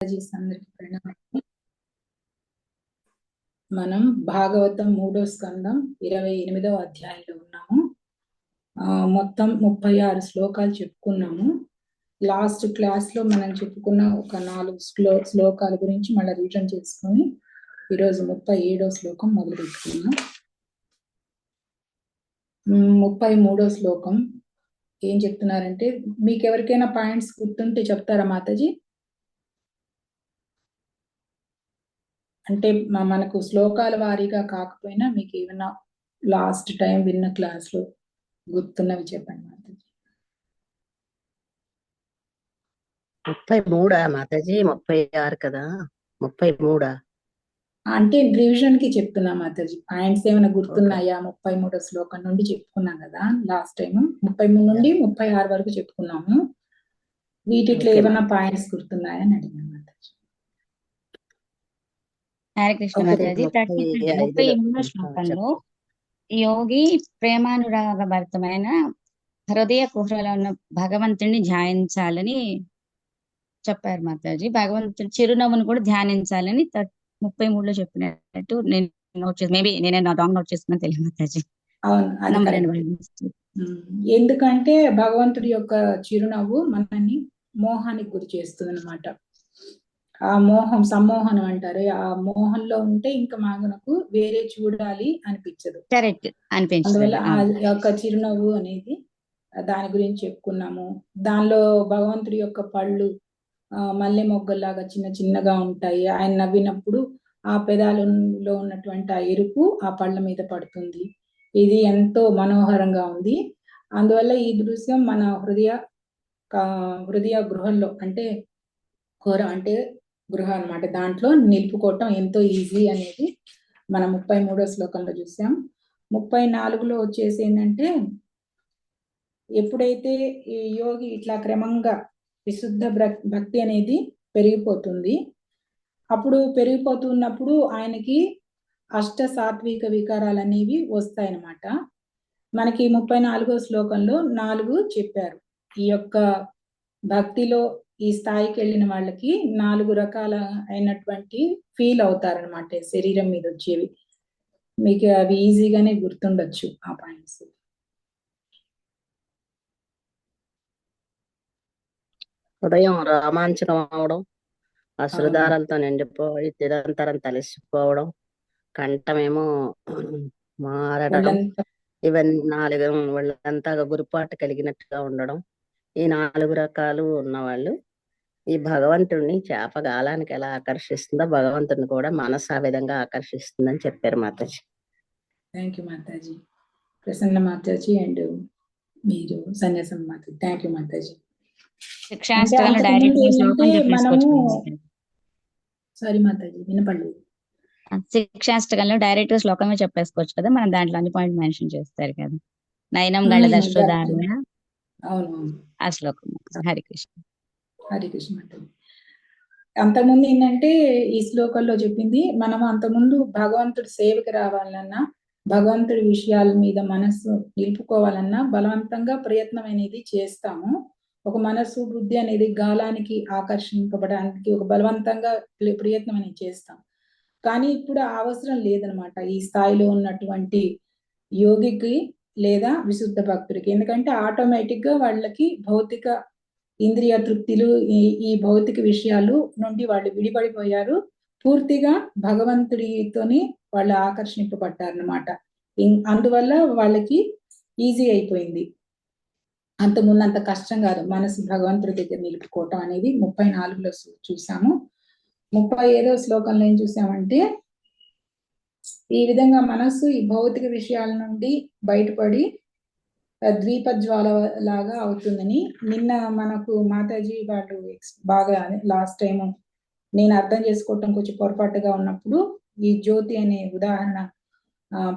మాతాజీ అందరికి ప్రణామం. మనం భాగవతం 3వ స్కందం 28వ అధ్యాయంలో ఉన్నాము. మొత్తం 36 శ్లోకాలు చెప్పుకున్నాము. లాస్ట్ క్లాస్ లో మనం చెప్పుకున్న ఒక 4 శ్లోకాల గురించి మళ్ళీ రివిజన్ చేసుకొని ఈరోజు 37వ శ్లోకం మొదలు పెట్టుకున్నాం. 33వ శ్లోకం ఏం చెప్తున్నారంటే, మీకు ఎవరికైనా పాయింట్స్ గుర్తుంటే చెప్తారా మాతాజీ? అంటే మనకు శ్లోకాల వారీగా కాకపోయినా మీకు ఏమైనా లాస్ట్ టైం విన్న క్లాస్ లో గుర్తున్నవి చెప్పండి మాతాజీ. 33 మాతాజీ? 36 కదా, 33 అంటే రివిజన్ కి చెప్తున్నా మాతాజీ. పాయింట్స్ ఏమైనా గుర్తున్నాయా? 33వ శ్లోకం నుండి చెప్పుకున్నాం కదా లాస్ట్ టైం. 33 నుండి 36 వరకు చెప్పుకున్నాము. వీటిలో ఏమైనా పాయింట్స్ గుర్తున్నాయా అని అడిగాను మాతాజీ. హరే కృష్ణ మాతాజీ. 33వ శ్లోకంలో యోగి ప్రేమానురాగ భరితమైన హృదయ కుహరలో ఉన్న భగవంతుడిని ధ్యానించాలని చెప్పారు మాతాజీ. భగవంతుడి చిరునవ్వును కూడా ధ్యానించాలని 33లో చెప్పినట్టు నేను నోట్ చేసి, మేబీ నేనే రాంగ్ నోట్ చేసుకున్నా తెలియదు మాతాజీ. ఎందుకంటే భగవంతుడి యొక్క చిరునవ్వు మనల్ని మోహానికి గురి చేస్తుంది అనమాట. ఆ మోహం సమ్మోహనం అంటారు. ఆ మోహంలో ఉంటే ఇంకా మనకు వేరే చూడాలి అనిపించదు. కరెక్ట్ అనిపించదు. అందువల్ల ఆ యొక్క చిరునవ్వు అనేది దాని గురించి చెప్పుకున్నాము. దానిలో భగవంతుడి యొక్క పళ్ళు మల్లె మొగ్గల్లాగా చిన్న చిన్నగా ఉంటాయి. ఆయన నవ్వినప్పుడు ఆ పెదాలలో ఉన్నటువంటి ఆ ఎరుపు ఆ పళ్ళ మీద పడుతుంది. ఇది ఎంతో మనోహరంగా ఉంది. అందువల్ల ఈ దృశ్యం మన హృదయ గృహంలో అంటే అంటే గృహ అన్నమాట, దాంట్లో నిలుపుకోవటం ఎంతో ఈజీ అనేది మనం 33వ శ్లోకంలో చూసాం. 34లో వచ్చేసి ఏంటంటే, ఎప్పుడైతే ఈ యోగి ఇట్లా క్రమంగా విశుద్ధ భక్తి అనేది పెరిగిపోతుంది, అప్పుడు పెరిగిపోతున్నప్పుడు ఆయనకి అష్ట సాత్విక వికారాలు అనేవి వస్తాయన్నమాట. మనకి 34వ శ్లోకంలో 4 చెప్పారు. ఈ యొక్క భక్తిలో ఈ స్థాయికి వెళ్ళిన వాళ్ళకి 4 రకాల అయినటువంటి ఫీల్ అవుతారనమాట శరీరం మీద వచ్చేవి. మీకు అవి ఈజీగానే గుర్తుండొచ్చు ఆ పాయింట్స్. హృదయం రోమాంచకం అవడం, అశ్రుధారాలతో నిండిపోయి నిరంతరం తలసిపోవడం, కంఠమేమో మారడం, ఇవన్నీ 4 వాళ్ళంతా గురిపాటు కలిగినట్టుగా ఉండడం. ఈ 4 రకాలు ఉన్నవాళ్ళు ఈ భగవంతుడిని చేపగాలానికి ఎలా ఆకర్షిస్తుందో భగవంతుడిని కూడా మనసు ఆ విధంగా ఆకర్షిస్తుందని చెప్పారు Mataji. Thank you Mataji. Prasanna Mataji and మీరు సన్యాసం Mataji. Thank you Mataji. Sorry Mataji, వినపడలేదు. శిక్షాష్టకంలో డైరెక్ట్ శ్లోకమే చెప్పేసుకోవచ్చు కదా, మనం దాంట్లో అన్ని పాయింట్ మెన్షన్ చేస్తారు కదా. నయనం గళదశ్రుధారణ, అవును ఆ శ్లోకం. హరికృష్ణ హరికృష్ణ మాతాజీ. అంతకుముందు ఏంటంటే ఈ శ్లోకంలో చెప్పింది, మనం అంతకుముందు భగవంతుడి సేవకి రావాలన్నా, భగవంతుడి విషయాల మీద మనసు నిలుపుకోవాలన్నా బలవంతంగా ప్రయత్నం అనేది చేస్తాము. ఒక మనసు బుద్ధి అనేది గాలానికి ఆకర్షింపబడడానికి ఒక బలవంతంగా ప్రయత్నం అనేది చేస్తాం. కానీ ఇప్పుడు అవసరం లేదనమాట ఈ స్థాయిలో ఉన్నటువంటి యోగికి లేదా విశుద్ధ భక్తుడికి. ఎందుకంటే ఆటోమేటిక్ గా వాళ్ళకి భౌతిక ఇంద్రియ తృప్తిలు ఈ భౌతిక విషయాలు నుండి వాళ్ళు విడిపడిపోయారు. పూర్తిగా భగవంతుడితోని వాళ్ళు ఆకర్షింపబడ్డారనమాట. అందువల్ల వాళ్ళకి ఈజీ అయిపోయింది. అంతకుముందు అంత కష్టం కాదు మనసు భగవంతుడి దగ్గర నిలుపుకోవటం అనేది. 34లో చూసాము. 35వ శ్లోకంలో ఏం చూసామంటే, ఈ విధంగా మనస్సు ఈ భౌతిక విషయాల నుండి బయటపడి ద్వీపజ్వాల లాగా అవుతుందని నిన్న మనకు మాతాజీ వాళ్ళు బాగా లాస్ట్ టైం నేను అర్థం చేసుకోవటం కొంచెం పొరపాటుగా ఉన్నప్పుడు ఈ జ్యోతి అనే ఉదాహరణ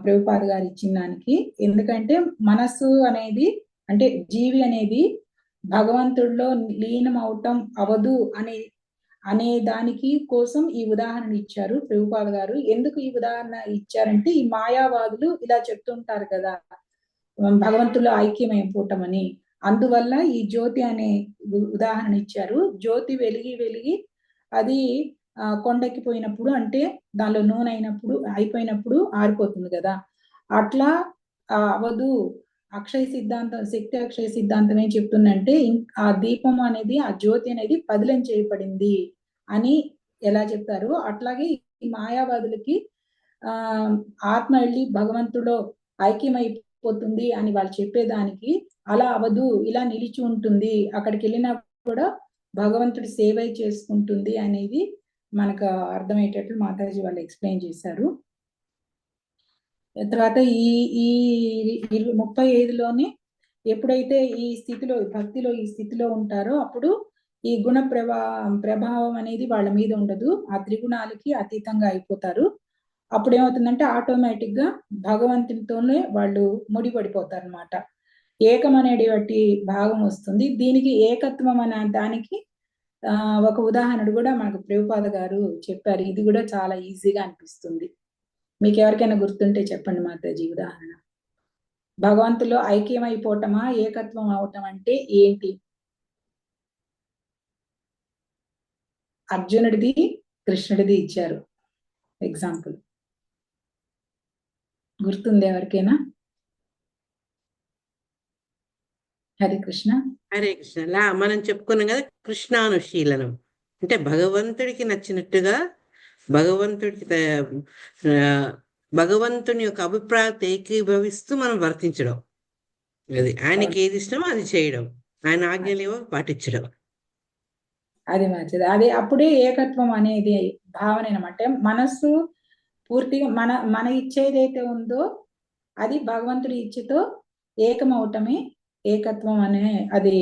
ప్రభుపాద గారు ఇచ్చిన దానికి, ఎందుకంటే మనస్సు అనేది అంటే జీవి అనేది భగవంతుడిలో లీనం అవటం అవదు అనే దానికి కోసం ఈ ఉదాహరణ ఇచ్చారు ప్రభుపాద గారు. ఎందుకు ఈ ఉదాహరణ ఇచ్చారంటే, ఈ మాయావాదులు ఇలా చెప్తుంటారు కదా భగవంతుల్లో ఐక్యమైపోవటం అని. అందువల్ల ఈ జ్యోతి అనే ఉదాహరణ ఇచ్చారు. జ్యోతి వెలిగి వెలిగి అది కొండెక్కిపోయినప్పుడు, అంటే దానిలో నూనె అయిపోయినప్పుడు ఆరిపోతుంది కదా. అట్లా అవదు. అక్షయ సిద్ధాంతం, శక్తి అక్షయ సిద్ధాంతం ఏం చెప్తుందంటే ఆ దీపం అనేది, ఆ జ్యోతి అనేది పదిలం చేయబడింది అని ఎలా చెప్తారో, అట్లాగే ఈ మాయావాదులకి ఆత్మ వెళ్ళి భగవంతుడు ఐక్యమైపోతుంది అని వాళ్ళు చెప్పేదానికి, అలా అవదు, ఇలా నిలిచి ఉంటుంది, అక్కడికి వెళ్ళినా కూడా భగవంతుడి సేవ చేసుకుంటుంది అనేది మనకు అర్థమయ్యేటట్లు మాతాజీ వాళ్ళు ఎక్స్ప్లెయిన్ చేశారు. తర్వాత ఈ ఈ 35లోనే ఎప్పుడైతే ఈ స్థితిలో, భక్తిలో ఈ స్థితిలో ఉంటారో అప్పుడు ఈ గుణ ప్రభావం అనేది వాళ్ళ మీద ఉండదు, ఆ త్రిగుణాలకి అతీతంగా అయిపోతారు. అప్పుడు ఏమవుతుందంటే ఆటోమేటిక్ గా భగవంతునితోనే వాళ్ళు ముడిపడిపోతారు అనమాట. ఏకం అనేటువంటి భాగం వస్తుంది. దీనికి ఏకత్వం అనే దానికి ఒక ఉదాహరణ కూడా మనకు ప్రభుపాద గారు చెప్పారు. ఇది కూడా చాలా ఈజీగా అనిపిస్తుంది. మీకు ఎవరికైనా గుర్తుంటే చెప్పండి మాతాజీ ఉదాహరణ. భగవంతులో ఐక్యమైపోవటమా, ఏకత్వం అవటం అంటే ఏంటి? అర్జునుడిది కృష్ణుడిది ఇచ్చారు ఎగ్జాంపుల్. గుర్తుంది ఎవరికైనా? హరే కృష్ణ. హరే కృష్ణ. మనం చెప్పుకున్నాం కదా కృష్ణానుశీలనం అంటే భగవంతుడికి నచ్చినట్టుగా భగవంతుని యొక్క అభిప్రాయాలతో ఏకీభవిస్తూ మనం వర్తించడం. అది ఆయనకి ఏది ఇష్టమో అది చేయడం, ఆయన ఆజ్ఞలేవో పాటించడం. అది మంచిది. అది అప్పుడే ఏకత్వం అనేది భావన అనమాట. మనస్సు పూర్తిగా మన ఇచ్చ ఏదైతే ఉందో అది భగవంతుడి ఇచ్చతో ఏకమవటమే ఏకత్వం అనే, అది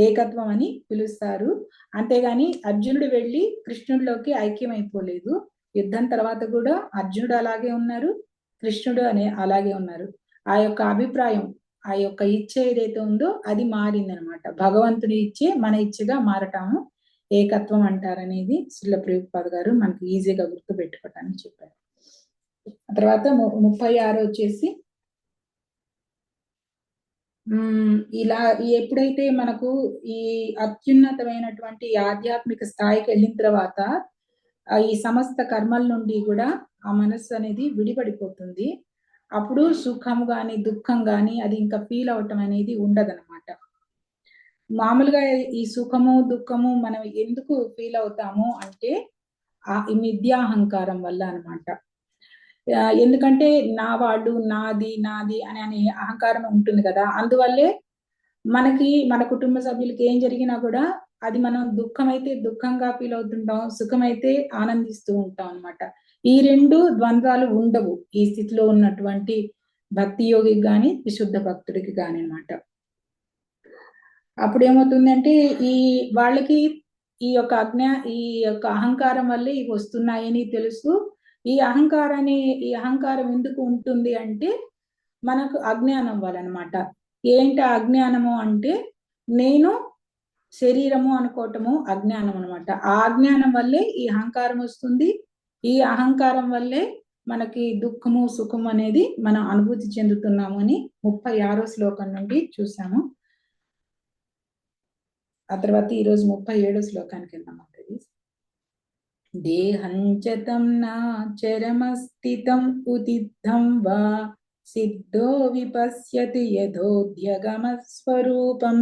ఏకత్వం అని పిలుస్తారు. అంతేగాని అర్జునుడు వెళ్ళి కృష్ణుడిలోకి ఐక్యమైపోలేదు. యుద్ధం తర్వాత కూడా అర్జునుడు అలాగే ఉన్నారు, కృష్ణుడు అలాగే ఉన్నారు. ఆ యొక్క అభిప్రాయం, ఆ యొక్క ఇచ్చ ఏదైతే ఉందో అది మారింది అనమాట. భగవంతుడి ఇచ్చే మన ఇచ్చగా మారటము ఏకత్వం అంటారనేది శ్రీల ప్రభుపాద గారు మనకి ఈజీగా గుర్తు పెట్టుకోవటానికి చెప్పారు. తర్వాత 36 వచ్చేసి ఇలా ఎప్పుడైతే మనకు ఈ అత్యున్నతమైనటువంటి ఆధ్యాత్మిక స్థాయికి వెళ్ళిన తర్వాత ఈ సమస్త కర్మల నుండి కూడా ఆ మనస్సు అనేది విడిపడిపోతుంది. అప్పుడు సుఖం గాని దుఃఖం గాని అది ఇంకా ఫీల్ అవటం అనేది ఉండదన్నమాట. మామూలుగా ఈ సుఖము దుఃఖము మనం ఎందుకు ఫీల్ అవుతాము అంటే ఈ మిథ్యాహంకారం వల్ల అన్నమాట. ఎందుకంటే నా వాళ్ళు, నాది నాది అనే అహంకారం ఉంటుంది కదా. అందువల్లే మనకి మన కుటుంబ సభ్యులకి ఏం జరిగినా కూడా అది మనం దుఃఖం అయితే దుఃఖంగా ఫీల్ అవుతుంటాం, సుఖమైతే ఆనందిస్తూ ఉంటాం అన్నమాట. ఈ రెండు ద్వంద్వాలు ఉండవు ఈ స్థితిలో ఉన్నటువంటి భక్తి యోగికి గాని విశుద్ధ భక్తుడికి గాని అన్నమాట. అప్పుడు ఏమవుతుందంటే ఈ వాళ్ళకి ఈ యొక్క అహంకారం వల్లే ఇవి వస్తున్నాయని తెలుసు. ఈ అహంకారం ఎందుకు ఉంటుంది అంటే మనకు అజ్ఞానం వల్లనమాట. ఏంటి అజ్ఞానము అంటే నేను శరీరము అనుకోవటము అజ్ఞానం అనమాట. ఆ అజ్ఞానం వల్లే ఈ అహంకారం వస్తుంది. ఈ అహంకారం వల్లే మనకి దుఃఖము సుఖము అనేది మనం అనుభూతి చెందుతున్నాము అని 36వ శ్లోకం నుండి చూసాము. ఆ తర్వాత ఈరోజు 37వ శ్లోకానికి వెళ్దాం. దేహంచతం నా చరమస్థితం ఉదిద్ధం వా సిద్ధో విపశ్యతి యథోద్యగమస్వరూపం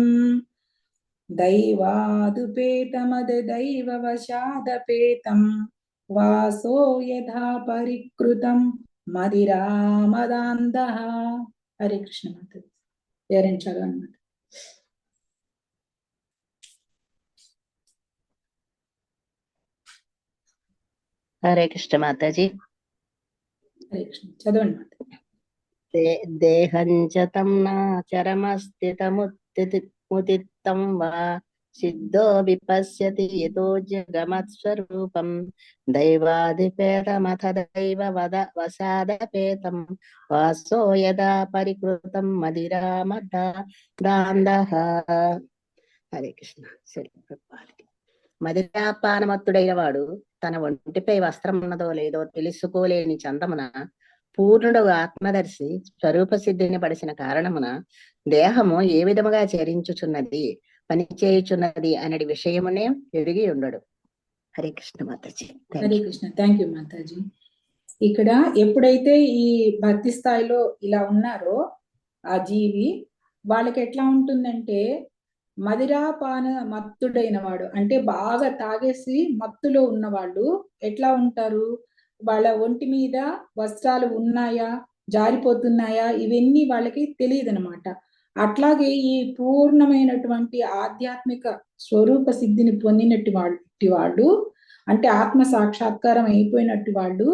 దైవాదుపేతమదైవవశాదపేతం వాసో యథా పరికృతం మదిరామదాంధః. హరే కృష్ణ మాతాజీ వివరించారు అన్నమాట. హరే కృష్ణ మాతాజీ. హరే కృష్ణ చదవండి మాతాజీ. దేహంచతం నా చరమస్థితముత్తితం వా సిద్ధో విపశ్యతి యతో జగమత్స్వరూపం దైవాదిపేతమథ దైవ వసాదపేతం వాసో యదా పరికృతం మదిరామదాంధః. హరే కృష్ణ. మదిరాపానమత్తుడైన వాడు తన ఒంటిపై వస్త్రం ఉన్నదో లేదో తెలుసుకోలేని చందమున పూర్ణుడు ఆత్మదర్శి స్వరూప సిద్ధిని పడిసిన కారణమున దేహము ఏ విధముగా చరించుచున్నది పనిచేయుచున్నది అనే విషయమునే ఎరిగి ఉండడు. హరే కృష్ణ మాతాజీ. హరే కృష్ణ. Thank you Mataji. ఇక్కడ ఎప్పుడైతే ఈ భక్తి స్థాయిలో ఇలా ఉన్నారో ఆ జీవి, వాళ్ళకి ఎట్లా ఉంటుందంటే మదిరాపాన మత్తుడైన వాడు, అంటే బాగా తాగేసి మత్తులో ఉన్నవాళ్ళు ఎట్లా ఉంటారు, వాళ్ళ ఒంటి మీద వస్త్రాలు ఉన్నాయా జారిపోతున్నాయా ఇవన్నీ వాళ్ళకి తెలియదు అనమాట. అట్లాగే ఈ పూర్ణమైనటువంటి ఆధ్యాత్మిక స్వరూప సిద్ధిని పొందినట్టు వాళ్ళు, అంటే ఆత్మ సాక్షాత్కారం అయిపోయినట్టు వాళ్ళు,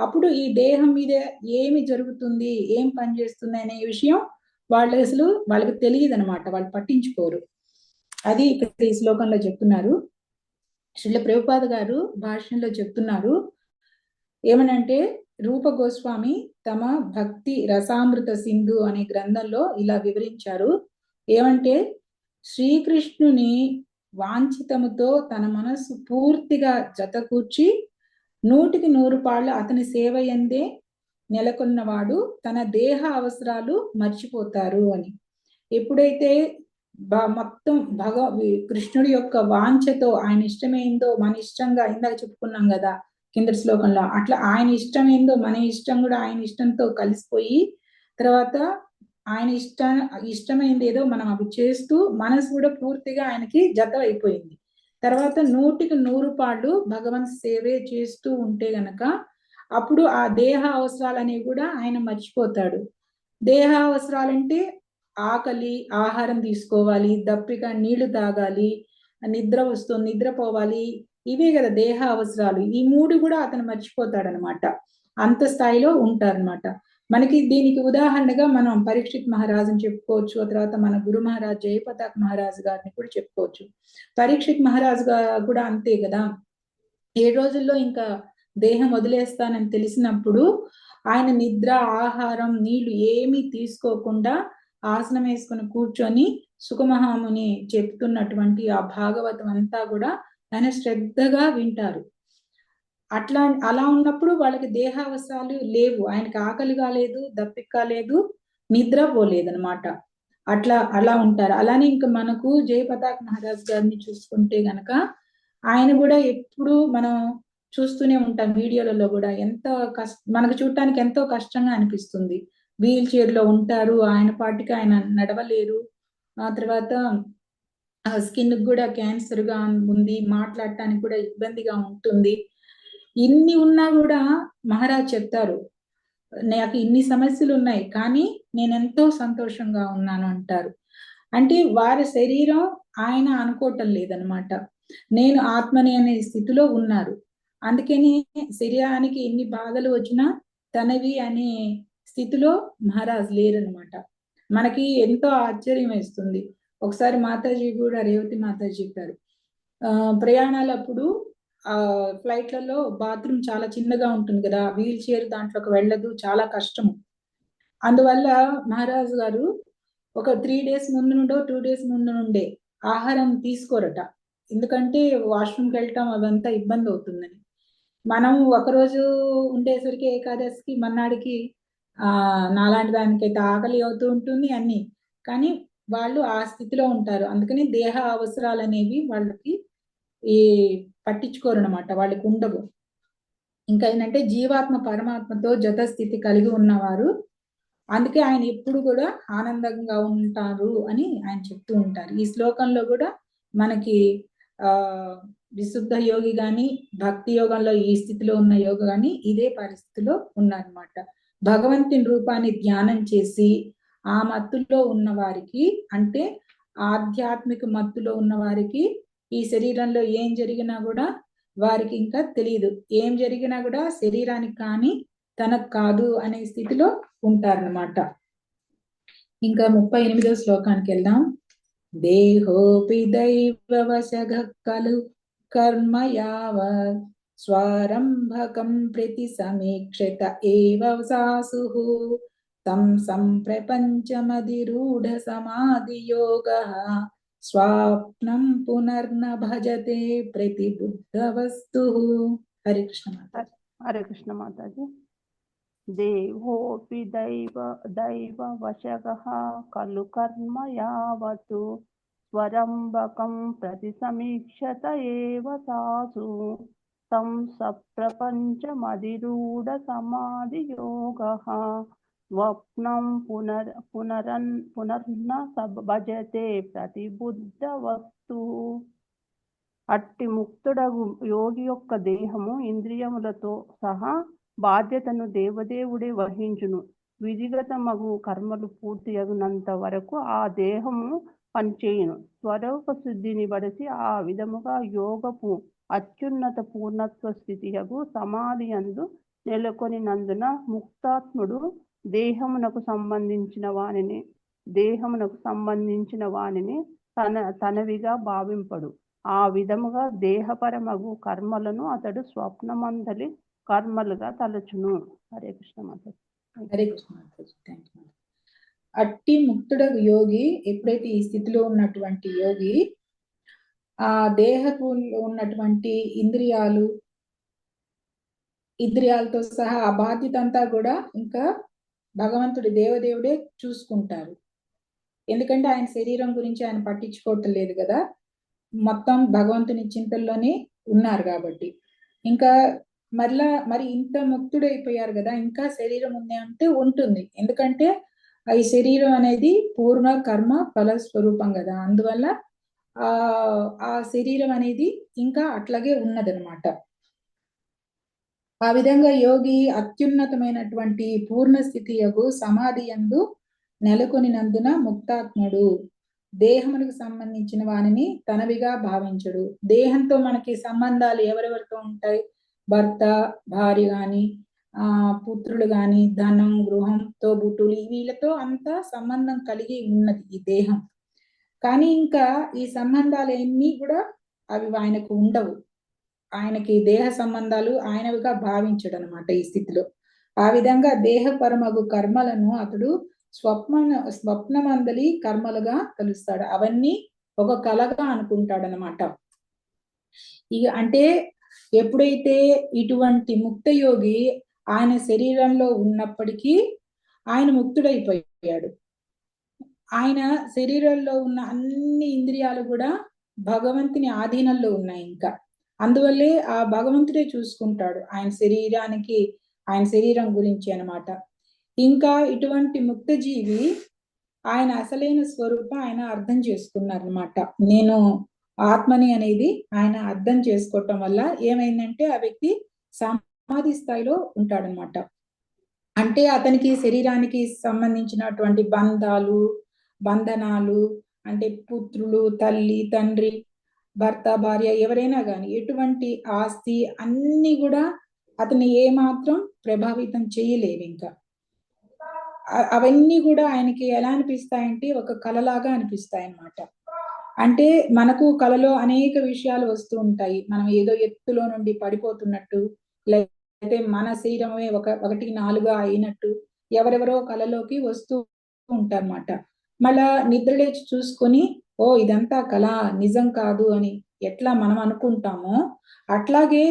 అప్పుడు ఈ దేహం మీద ఏమి జరుగుతుంది, ఏం పని చేస్తుంది అనే విషయం వాళ్ళకి తెలియదు అనమాట, వాళ్ళు పట్టించుకోరు. అది ఇక్కడ ఈ శ్లోకంలో చెప్తున్నారు. శ్రీల ప్రభుపాద గారు భాషణలో చెప్తున్నారు ఏమనంటే, రూప గోస్వామి తమ భక్తి రసామృత సింధు అనే గ్రంథంలో ఇలా వివరించారు. ఏమంటే, శ్రీకృష్ణుని వాంఛితముతో తన మనస్సు పూర్తిగా జతకూర్చి 100కి 100 పాళ్ళు అతని సేవ యందే నెలకొన్నవాడు తన దేహ అవసరాలు మర్చిపోతారు అని. ఎప్పుడైతే మొత్తం కృష్ణుడి యొక్క వాంఛతో ఆయన ఇష్టమేందో మన ఇష్టంగా, ఇందాక చెప్పుకున్నాం కదా కిందటి శ్లోకంలో, అట్లా ఆయన ఇష్టమేందో మన ఇష్టం కూడా ఆయన ఇష్టంతో కలిసిపోయి, తర్వాత ఆయన ఇష్టమైంది ఏదో మనం అవి చేస్తూ మనసు కూడా పూర్తిగా ఆయనకి జత అయిపోయింది. తర్వాత 100కి 100 పాళ్ళు భగవంత్ సేవే చేస్తూ ఉంటే గనక అప్పుడు ఆ దేహ అవసరాలు అనేవి కూడా ఆయన మర్చిపోతాడు. దేహ అవసరాలంటే ఆకలి, ఆహారం తీసుకోవాలి, దప్పిక, నీళ్లు తాగాలి, నిద్ర వస్తుంది, నిద్రపోవాలి, ఇవే కదా దేహ అవసరాలు. ఈ 3 కూడా అతను మర్చిపోతాడనమాట. అంత స్థాయిలో ఉంటారనమాట. మనకి దీనికి ఉదాహరణగా మనం పరీక్షిత్ మహారాజుని చెప్పుకోవచ్చు. ఆ తర్వాత మన గురు మహారాజ్ జయపతాక్ మహారాజు గారిని కూడా చెప్పుకోవచ్చు. పరీక్షిత్ మహారాజు కూడా అంతే కదా. 7 రోజుల్లో ఇంకా దేహం వదిలేస్తానని తెలిసినప్పుడు ఆయన నిద్ర, ఆహారం, నీళ్లు ఏమీ తీసుకోకుండా ఆసనం వేసుకుని కూర్చొని సుఖమహాముని చెప్తున్నటువంటి ఆ భాగవతం అంతా కూడా ఆయన శ్రద్ధగా వింటారు. అలా ఉన్నప్పుడు వాళ్ళకి దేహ అవసరాలు లేవు, ఆయనకి ఆకలి కాలేదు, దప్పిక కాలేదు, నిద్ర పోలేదనమాట. అలా ఉంటారు. అలానే ఇంకా మనకు జయపతాక్ మహారాజ్ గారిని చూసుకుంటే గనక ఆయన కూడా ఎప్పుడు మనం చూస్తూనే ఉంటాం వీడియోలలో కూడా, మనకు చూడటానికి ఎంతో కష్టంగా అనిపిస్తుంది. వీల్ చైర్ లో ఉంటారు, ఆయన పాటికి ఆయన నడవలేరు. ఆ తర్వాత స్కిన్ కూడా క్యాన్సర్ గా ఉంది, మాట్లాడటానికి కూడా ఇబ్బందిగా ఉంటుంది. ఇన్ని ఉన్నా కూడా మహారాజ్ చెప్తారు, నాకు ఇన్ని సమస్యలు ఉన్నాయి కానీ నేను ఎంతో సంతోషంగా ఉన్నాను అంటారు. అంటే వారి శరీరం ఆయన అనుకోవటం లేదనమాట, నేను ఆత్మని అనే స్థితిలో ఉన్నారు. అందుకని శరీరానికి ఎన్ని బాధలు వచ్చినా తనవి అనే స్థితిలో మహారాజ్ లేరనమాట. మనకి ఎంతో ఆశ్చర్యం వేస్తుంది. ఒకసారి మాతాజీ కూడా, రేవతి మాతాజీ చెప్పారు, ప్రయాణాలప్పుడు ఫ్లైట్లలో బాత్రూమ్ చాలా చిన్నగా ఉంటుంది కదా, వీల్ చైర్ దాంట్లోకి వెళ్ళదు, చాలా కష్టము. అందువల్ల మహారాజు గారు ఒక 3 days ముందు నుండో 2 days ముందు నుండే ఆహారం తీసుకోరట. ఎందుకంటే వాష్రూమ్కి వెళ్ళటం అదంతా ఇబ్బంది అవుతుందని. మనం ఒకరోజు ఉండేసరికి ఏకాదశికి మన్నాడికి నాలాంటి దానికైతే ఆకలి అవుతూ ఉంటుంది అన్ని, కానీ వాళ్ళు ఆ స్థితిలో ఉంటారు. అందుకని దేహ అవసరాలు అనేవి వాళ్ళకి పట్టించుకోరు అనమాట, వాళ్ళకి ఉండవు. ఇంకా ఏంటంటే జీవాత్మ పరమాత్మతో జత స్థితి కలిగి ఉన్నవారు, అందుకే ఆయన ఎప్పుడు కూడా ఆనందంగా ఉంటారు అని ఆయన చెప్తూ ఉంటారు. ఈ శ్లోకంలో కూడా మనకి విశుద్ధ యోగి గాని, భక్తి యోగంలో ఈ స్థితిలో ఉన్న యోగి గాని ఇదే పరిస్థితిలో ఉన్నారనమాట. భగవంతుని రూపాన్ని ధ్యానం చేసి ఆ మత్తులో ఉన్న వారికి, అంటే ఆధ్యాత్మిక మత్తులో ఉన్న వారికి ఈ శరీరంలో ఏం జరిగినా కూడా వారికి ఇంకా తెలియదు. ఏం జరిగినా కూడా శరీరానికి కానీ తనకు కాదు అనే స్థితిలో ఉంటారనమాట. ఇంకా 38వ శ్లోకానికి వెళ్దాం. దేహోపి దైవ వశగః ఖలు కర్మ యావత్ స్వారంభకం ప్రతి సమీక్షిత ఏవ సాసుః తం సంప్రపంచమధిరూఢ సమాధి యోగః స్వాప్నం పునర్న భజతే ప్రతిబుద్ధవస్తుః. హరే కృష్ణ మాతాజీ. హరే కృష్ణ మాతాజీ. దేహోపి దైవ వశగః ఖలు కర్మ యావత్ స్వరంబకం ప్రతి సమీక్షత ఏవ తాసు తం సప్రపంచమధిరూఢ సమాధి యోగః స్వప్నం పునర్న భజతే ప్రతిబుద్ధ వస్తు. అట్టి ముక్తుడగు యోగి యొక్క దేహము ఇంద్రియములతో సహా బాధ్యతను దేవదేవుడే వహించును. విధిగతమగు కర్మలు పూర్తి అగునంత వరకు ఆ దేహము పనిచేయును. స్వరూప శుద్ధిని బడిసి ఆ విధముగా యోగపు అత్యున్నత పూర్ణత్వ స్థితి యగు సమాధి యందు నెలకొనినందున ముక్తాత్ముడు దేహమునకు సంబంధించిన వానిని తనవిగా భావింపడు. ఆ విధముగా దేహపరమగు కర్మలను అతడు స్వప్నమందలి కర్మలుగా తలచును. హరే కృష్ణ మాతాజీ. హరే కృష్ణ మాతాజీ. Thank you. అట్టి ముక్తుడగు యోగి ఎప్పుడైతే ఈ స్థితిలో ఉన్నటువంటి యోగి ఆ దేహకు ఉన్నటువంటి ఇంద్రియాలతో సహా ఆ బాధ్యత అంతా కూడా ఇంకా భగవంతుడి దేవదేవుడే చూసుకుంటారు. ఎందుకంటే ఆయన శరీరం గురించి ఆయన పట్టించుకోవటం లేదు కదా, మొత్తం భగవంతుని చింతల్లోనే ఉన్నారు కాబట్టి. ఇంకా మరి ఇంత ముక్తుడైపోయారు కదా, ఇంకా శరీరం ఉంది అంటే ఉంటుంది. ఎందుకంటే ఈ శరీరం అనేది పూర్ణ కర్మ ఫల స్వరూపం కదా, అందువల్ల ఆ శరీరం అనేది ఇంకా అట్లాగే ఉన్నదనమాట. ఆ విధంగా యోగి అత్యున్నతమైనటువంటి పూర్ణ స్థితి యగు సమాధి యందు నెలకొనినందున ముక్తాత్ముడు దేహమునకు సంబంధించిన వానిని తనవిగా భావించడు. దేహంతో మనకి సంబంధాలు ఎవరెవరితో ఉంటాయి? భర్త, భార్య గాని, పుత్రులు గాని, ధనం, గృహం, తోబుట్టులు, వీళ్ళతో అంతా సంబంధం కలిగి ఉన్నది ఈ దేహం. కానీ ఇంకా ఈ సంబంధాలన్నీ కూడా అవి ఆయనకు ఉండవు. ఆయనకి దేహ సంబంధాలు ఆయనవిగా భావించడు అనమాట ఈ స్థితిలో. ఆ విధంగా దేహపరమగు కర్మలను అతడు స్వప్నమందలి కర్మలుగా కలుస్తాడు. అవన్నీ ఒక కలగా అనుకుంటాడు అనమాట. ఇక అంటే ఎప్పుడైతే ఇటువంటి ముక్తయోగి ఆయన శరీరంలో ఉన్నప్పటికీ ఆయన ముక్తుడైపోయాడు. ఆయన శరీరంలో ఉన్న అన్ని ఇంద్రియాలు కూడా భగవంతుని ఆధీనంలో ఉన్నాయి. ఇంకా అందువల్లే ఆ భగవంతుడే చూసుకుంటాడు ఆయన శరీరం గురించి అన్నమాట. ఇంకా ఇటువంటి ముక్త జీవి ఆయన అసలైన స్వరూపం ఆయన అర్థం చేసుకున్నారనమాట. నేను ఆత్మని అనేది ఆయన అర్థం చేసుకోవటం వల్ల ఏమైందంటే ఆ వ్యక్తి సమాధి స్థాయిలో ఉంటాడనమాట. అంటే అతనికి శరీరానికి సంబంధించినటువంటి బంధనాలు అంటే పుత్రులు, తల్లి, తండ్రి, భర్త, భార్య, ఎవరైనా కానీ ఎటువంటి ఆస్తి అన్ని కూడా అతన్ని ఏమాత్రం ప్రభావితం చేయలేవు. ఇంకా అవన్నీ కూడా ఆయనకి ఎలా అనిపిస్తాయంటే ఒక కలలాగా అనిపిస్తాయి అన్నమాట. అంటే మనకు కలలో అనేక విషయాలు వస్తూ ఉంటాయి. మనం ఏదో ఎత్తులో నుండి పడిపోతున్నట్టు, లేకపోతే మన శరీరమే ఒకటి నాలుగా అయినట్టు ఎవరెవరో కలలోకి వస్తూ ఉంటారన్నమాట. మళ్ళా నిద్రలేచి చూసుకొని ఓ ఇదంతా కళ, నిజం కాదు అని ఎట్లా మనం అనుకుంటామో అట్లాగే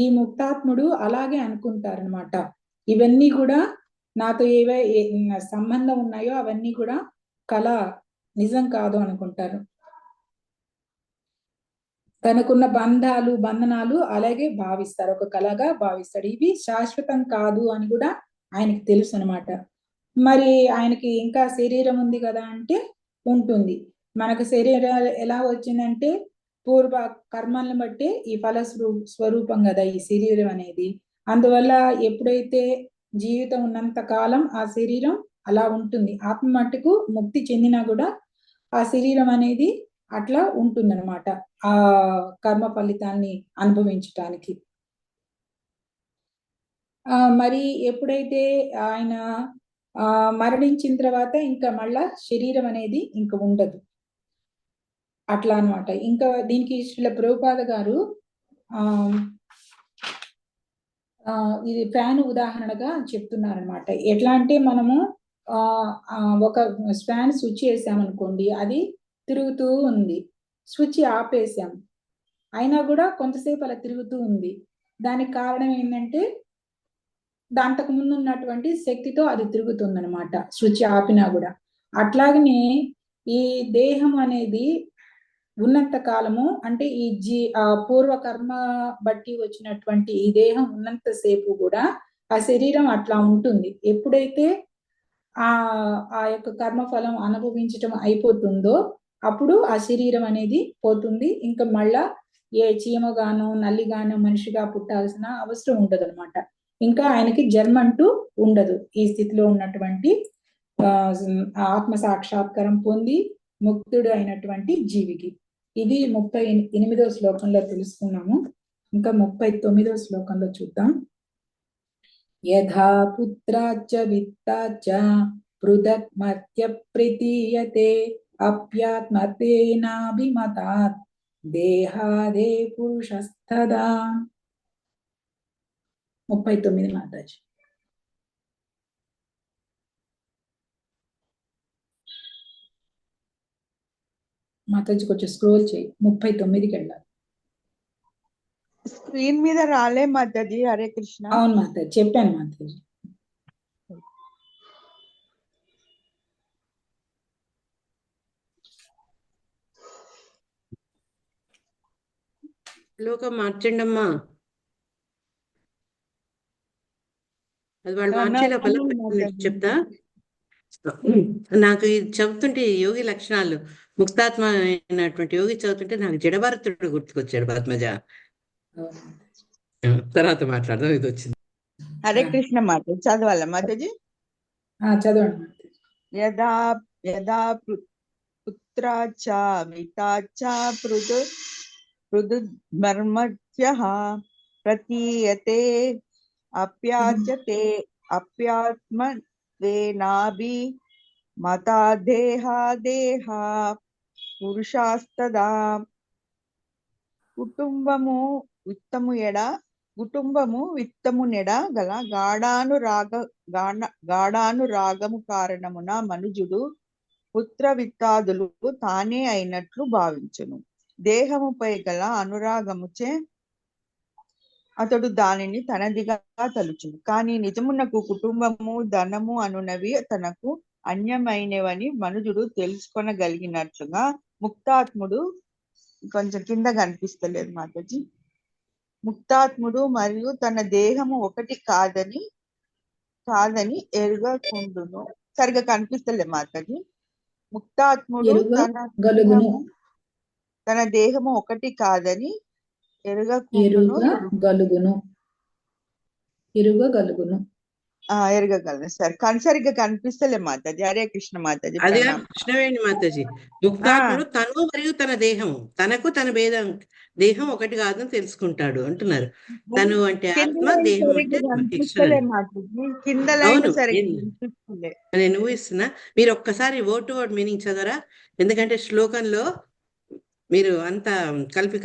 ఈ ముక్తాత్ముడు అలాగే అనుకుంటారనమాట. ఇవన్నీ కూడా నాతో ఏవే సంబంధం ఉన్నాయో అవన్నీ కూడా కళ, నిజం కాదు అనుకుంటారు. తనకున్న బంధనాలు అలాగే భావిస్తారు, ఒక కళగా భావిస్తాడు. ఇవి శాశ్వతం కాదు అని కూడా ఆయనకి తెలుసు అనమాట. మరి ఆయనకి ఇంకా శరీరం ఉంది కదా అంటే ఉంటుంది. మనకు శరీరం ఎలా వచ్చిందంటే పూర్వ కర్మలను బట్టి ఈ ఫల స్వరూపం కదా ఈ శరీరం అనేది. అందువల్ల ఎప్పుడైతే జీవితం ఉన్నంత కాలం ఆ శరీరం అలా ఉంటుంది. ఆత్మ మట్టుకు ముక్తి చెందినా కూడా ఆ శరీరం అనేది అట్లా ఉంటుందన్నమాట, ఆ కర్మ ఫలితాన్ని అనుభవించటానికి. మరి ఎప్పుడైతే ఆయన మరణించిన తర్వాత ఇంకా మళ్ళా శరీరం అనేది ఇంకా ఉండదు అట్లా అన్నమాట. ఇంకా దీనికి శ్రీల ప్రభుపాద గారు ఇది ఫ్యాన్ ఉదాహరణగా చెప్తున్నారనమాట. ఎట్లా అంటే మనము ఒక ఫ్యాన్ స్విచ్ వేసామనుకోండి, అది తిరుగుతూ ఉంది. స్విచ్ ఆపేసాం అయినా కూడా కొంతసేపు అలా తిరుగుతూ ఉంది. దానికి కారణం ఏంటంటే దాంతకు ముందు ఉన్నటువంటి శక్తితో అది తిరుగుతుంది అనమాట, స్విచ్ ఆపినా కూడా. అట్లాగనే ఈ దేహం అనేది ఉన్నంత కాలము అంటే పూర్వ కర్మ బట్టి వచ్చినటువంటి ఈ దేహం ఉన్నంత సేపు కూడా ఆ శరీరం అట్లా ఉంటుంది. ఎప్పుడైతే ఆ ఆ యొక్క కర్మఫలం అనుభవించటం అయిపోతుందో అప్పుడు ఆ శరీరం అనేది పోతుంది. ఇంకా మళ్ళా ఏ చీమగానో నల్లిగానో మనిషిగా పుట్టాల్సిన అవసరం ఉండదు అనమాట. ఇంకా ఆయనకి జన్మ అంటూ ఉండదు. ఈ స్థితిలో ఉన్నటువంటి ఆత్మ సాక్షాత్కారం పొంది ముక్తుడు అయినటువంటి జీవికి. ఇది 38వ శ్లోకంలో తెలుసుకున్నాము. ఇంకా 39వ శ్లోకంలో చూద్దాం. యథా పుత్రాచ్చ విత్తాచ్చ పృథక్మత్య ప్రతీయతే అప్యాత్మతేనాభిమతాత్ దేహాదే పురుషస్తదా. 39 మాతాజీ. మాతాజీ కొంచెం స్క్రోల్ చేయి, 39కి వెళ్ళాలి. స్క్రీన్ మీద రాలే మాతాజీ. హరే కృష్ణ. అవును మాతాజీ, చెప్పాను మాతాజీ. శ్లోకం మార్చండి అమ్మా. అది వాళ్ళు మార్చే లోపల చెప్తా. నాకు ఇది చదువుతుంటే యోగి లక్షణాలు, ముక్తాత్మ అయినటువంటి యోగి చదువుతుంటే నాకు జడభరతుడు గుర్తుకొచ్చాడు పద్మజ. తర్వాత మాట్లాడదాం, ఇది వచ్చింది. హరే కృష్ణ మాతాజీ. చదవాలా మాతాజీ? చదవండి. యదా యదా పుత్రాచ వితాచ పృథుమర్మత్యః ప్రతీయతే అప్యాచ్యతే అప్యాత్మత్వేనాభి మతా దేహ పురుషాస్తదా. కుటుంబము విత్తము నెడ గల గాఢానురాగము కారణమున మనుజుడు పుత్ర విత్తాదులు తానే అయినట్లు భావించును. దేహముపై గల అనురాగముచే అతడు దానిని తనదిగా తలుచును. కానీ నిజమునకు కుటుంబము ధనము అనునవి తనకు అన్యమైనవని మనుజుడు తెలుసుకొనగలిగినట్లుగా ముక్తాత్ముడు, కొంచెం కింద కనిపిస్తలేదు మాతాజీ, ముక్తాత్ముడు మరియు తన దేహము ఒకటి కాదని ఎరుగకుండును. సరిగా కనిపిస్తలేదు మాతాజీ. ముక్తాత్ముడు తన దేహము ఒకటి కాదని ఎరుగగలుగును. సరే, సరిగ్గా కనిపిస్తలే మాతాజీ. హరే కృష్ణ మాతాజీ. అదే కృష్ణవేణి మాతాజీ. ముక్తాత్ముడు తను మరియు తన దేహము, తనకు తన దేహం ఒకటి కాదని తెలుసుకుంటాడు అంటున్నారు. తను అంటే ఆత్మ, దేహం అంటే నేను ఊహిస్తున్నా. మీరు ఒక్కసారి వర్డ్ టు వర్డ్ మీనింగ్ చదవరా? ఎందుకంటే శ్లోకంలో మీరు అంతా కలిపి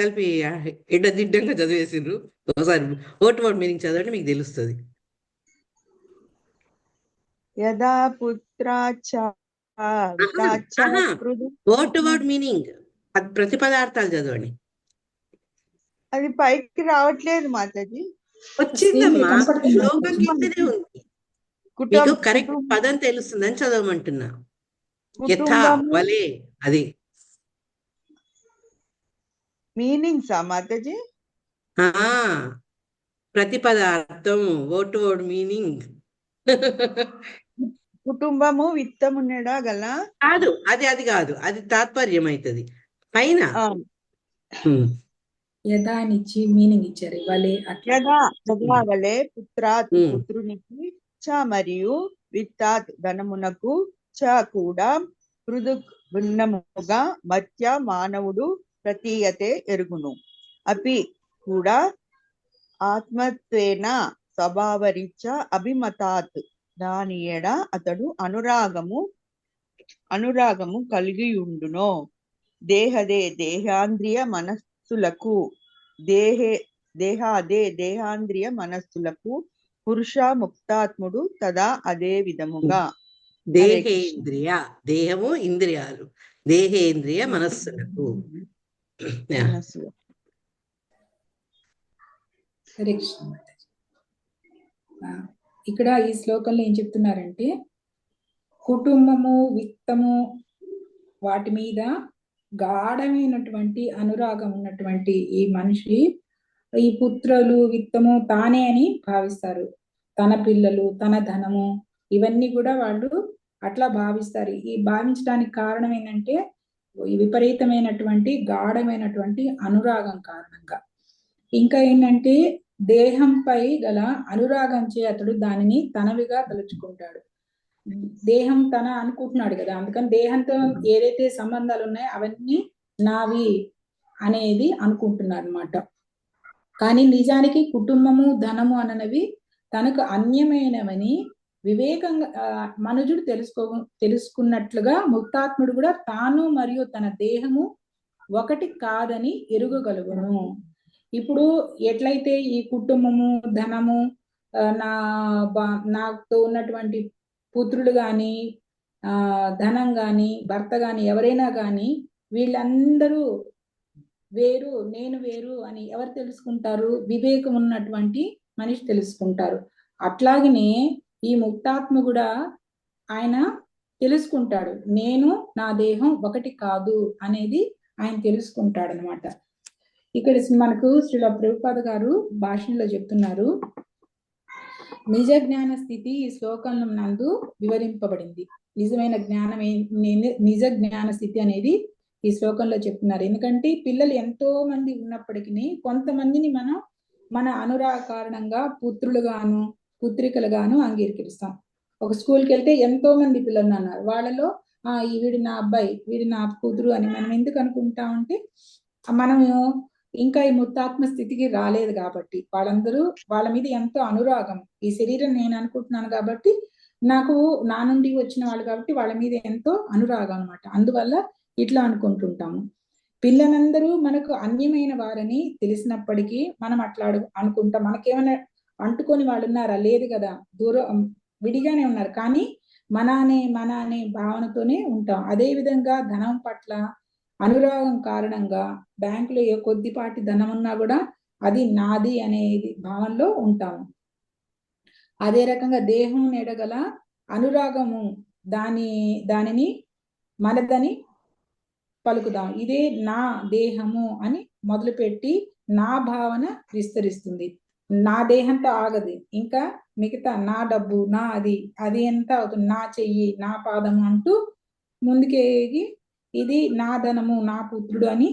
ఎడ్డదిడ్డంగా చదివేసిండ్రు. ఒకసారి వర్డ్ టు వర్డ్ మీనింగ్ చదవండి, మీకు తెలుస్తుంది. యదా పుత్రాచ వర్డ్ టు వర్డ్ మీనింగ్, ప్రతి పదార్థాలు చదవండి. అది పైకి రావట్లేదు మాతాజీ. వచ్చిందమ్మా, శ్లోకం కిందనే ఉంది. మీకు కరెక్ట్ పదం తెలుస్తుందని చదవమంటున్నా. యథా వలే, అది మీనింగ్సా మాతాజీ? ప్రతి పదార్థం వర్డ్ టు వర్డ్ మీనింగ్. కుటుంబము విత్తము నెడ గల కాదు, అది కాదు, అది తాత్పర్యం అవుతుంది పైన. యథా అని ఇచ్చి మీనింగ్ ఇచ్చారు. వలే పుత్రాత్ పుత్రునికి చ మరియు విత్తాత్ ధనమునకు చ కూడా భిన్నముగా మధ్య మానవుడు ప్రతీయతే ఎరుగును. అపి కూడా ఆత్మత్వేన స్వభావరీత్య అభిమతాత్ దాని ఎడ అతడు అనురాగము కలిగి ఉండును. దేహాంద్రియ మనస్సులకు దేహాంద్రియ మనస్సులకు పురుష ముక్తాత్ముడు తదా అదే విధముగా. దేహేంద్రియ, దేహము ఇంద్రియాలు, దేహేంద్రియ మనస్సులకు. ఇక్కడ ఈ శ్లోకంలో ఏం చెప్తున్నారంటే, కుటుంబము విత్తము వాటి మీద గాఢమైనటువంటి అనురాగం ఉన్నటువంటి ఈ మనిషి ఈ పుత్రులు విత్తము తానే అని భావిస్తారు. తన పిల్లలు, తన ధనము, ఇవన్నీ కూడా వాళ్ళు అట్లా భావిస్తారు. ఈ భావించడానికి కారణం ఏంటంటే ఈ విపరీతమైనటువంటి గాఢమైనటువంటి అనురాగం కారణంగా. ఇంకా ఏంటంటే దేహంపై గల అనురాగంచే అతడు దానిని తనవిగా తలుచుకుంటాడు. దేహం తన అనుకుంటున్నాడు కదా, అందుకని దేహంతో ఏదైతే సంబంధాలు ఉన్నాయో అవన్నీ నావి అనేది అనుకుంటున్నాడు అనమాట. కానీ నిజానికి కుటుంబము, ధనము అనవి తనకు అన్యమైనవని వివేకంగా మనుజుడు తెలుసుకున్నట్లుగా ముక్తాత్ముడు కూడా తాను మరియు తన దేహము ఒకటి కాదని ఎరుగగలుగును. ఇప్పుడు ఎట్లయితే ఈ కుటుంబము, ధనము, నాతో ఉన్నటువంటి పుత్రులు గాని, ధనం గాని, భర్త గాని, ఎవరైనా గాని వీళ్ళందరూ వేరు, నేను వేరు అని ఎవరు తెలుసుకుంటారు? వివేకం ఉన్నటువంటి మనిషి తెలుసుకుంటారు. అట్లాగనే ఈ ముక్తాత్మ కూడా ఆయన తెలుసుకుంటాడు, నేను నా దేహం ఒకటి కాదు అనేది ఆయన తెలుసుకుంటాడు అనమాట. ఇక్కడ మనకు శ్రీల ప్రభుపాద గారు భాషణలో చెప్తున్నారు, నిజ జ్ఞాన స్థితి ఈ శ్లోకం నందు వివరింపబడింది. నిజమైన జ్ఞానం నిజ జ్ఞాన స్థితి అనేది ఈ శ్లోకంలో చెప్తున్నారు. ఎందుకంటే పిల్లలు ఎంతో మంది ఉన్నప్పటికీ కొంతమందిని మనం మన అనురాగ కారణంగా పుత్రులుగాను పుత్రికలుగాను అంగీకరిస్తాం. ఒక స్కూల్కి వెళ్తే ఎంతో మంది పిల్లలు అన్నారు, వాళ్ళలో వీడి నా అబ్బాయి, వీడి నా కూతురు అని మనం ఎందుకు అనుకుంటామంటే మనము ఇంకా ఈ ముక్తాత్మ స్థితికి రాలేదు కాబట్టి వాళ్ళందరూ వాళ్ళ మీద ఎంతో అనురాగం. ఈ శరీరం నేను అనుకుంటున్నాను కాబట్టి నాకు నా నుండి వచ్చిన వాళ్ళు కాబట్టి వాళ్ళ మీద ఎంతో అనురాగం అనమాట. అందువల్ల ఇట్లా అనుకుంటుంటాము. పిల్లలందరూ మనకు అన్యమైన వారని తెలిసినప్పటికీ మనం అట్లా అనుకుంటాం. మనకేమైనా అంటుకొని వాళ్ళు ఉన్నారా? లేదు కదా, దూరం విడిగానే ఉన్నారు, కానీ మన అనే భావనతోనే ఉంటాం. అదే విధంగా ధనం పట్ల అనురాగం కారణంగా బ్యాంకులో ఏ కొద్దిపాటి ధనం ఉన్నా కూడా అది నాది అనేది భావనలో ఉంటాము. అదే రకంగా దేహం ఎడగల అనురాగము దానిని మనదని పలుకుదాం. ఇదే నా దేహము అని మొదలుపెట్టి నా భావన విస్తరిస్తుంది. నా దేహంతో ఆగదు, ఇంకా మిగతా నా డబ్బు, నా అది ఎంత అవుతుంది, నా చెయ్యి, నా పాదము అంటూ ముందుకేగి ఇది నా ధనము, నా పుత్రుడు అని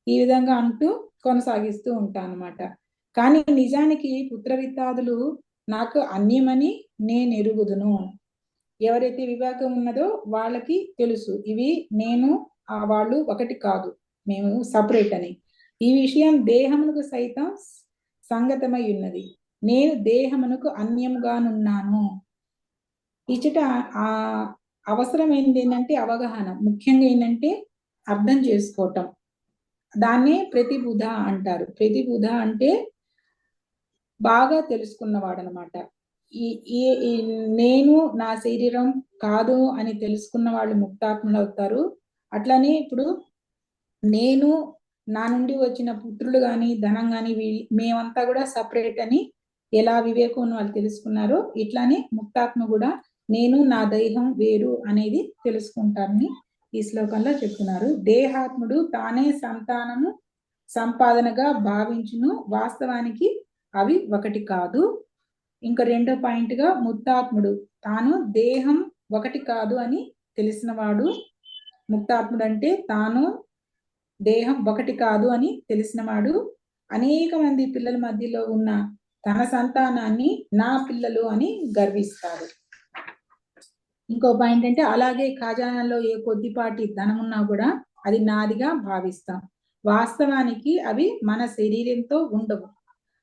ఈ విధంగా అంటూ కొనసాగిస్తూ ఉంటాను అన్నమాట. కానీ నిజానికి పుత్రవిత్తాదులు నాకు అన్యమని నేను ఎరుగుదును. ఎవరైతే వివేకం ఉన్నదో వాళ్ళకి తెలుసు, ఇవి నేను వాళ్ళు ఒకటి కాదు, మేము సపరేట్ అని. ఈ విషయం దేహమునకు సైతం సంగతమై ఉన్నది. నేను దేహమునకు అన్యంగానున్నాను. ఇచ్చట అవసరం ఏంటంటే అవగాహన, ముఖ్యంగా ఏంటంటే అర్థం చేసుకోవటం. దాన్నే ప్రతిబుధ అంటారు. ప్రతిబుధ అంటే బాగా తెలుసుకున్నవాడు అనమాట. ఈ నేను నా శరీరం కాదు అని తెలుసుకున్న వాళ్ళు ముక్తాత్ములు అవుతారు. అట్లానే ఇప్పుడు నేను నా నుండి వచ్చిన పుత్రులు గాని, ధనం గాని మేమంతా కూడా సపరేట్ అని ఎలా వివేకం ఉన్న వాళ్ళు తెలుసుకున్నారో ఇట్లానే ముక్తాత్మ కూడా నేను నా దేహం వేరు అనేది తెలుసుకుంటారని ఈ శ్లోకంలో చెప్తున్నారు. దేహాత్ముడు తానే సంతానము సంపాదనగా భావించును, వాస్తవానికి అవి ఒకటి కాదు. ఇంకా రెండో పాయింట్ గా ముక్తాత్ముడు తాను దేహం ఒకటి కాదు అని తెలిసినవాడు. ముక్తాత్ముడు అంటే తాను దేహం ఒకటి కాదు అని తెలిసినవాడు. అనేక మంది పిల్లల మధ్యలో ఉన్న తన సంతానాన్ని నా పిల్లలు అని గర్విస్తాడు. ఇంకో పాయింట్ అంటే అలాగే ఖజానాలో ఏ కొద్దిపాటి ధనం ఉన్నా కూడా అది నాదిగా భావిస్తాం. వాస్తవానికి అవి మన శరీరంతో ఉండవు,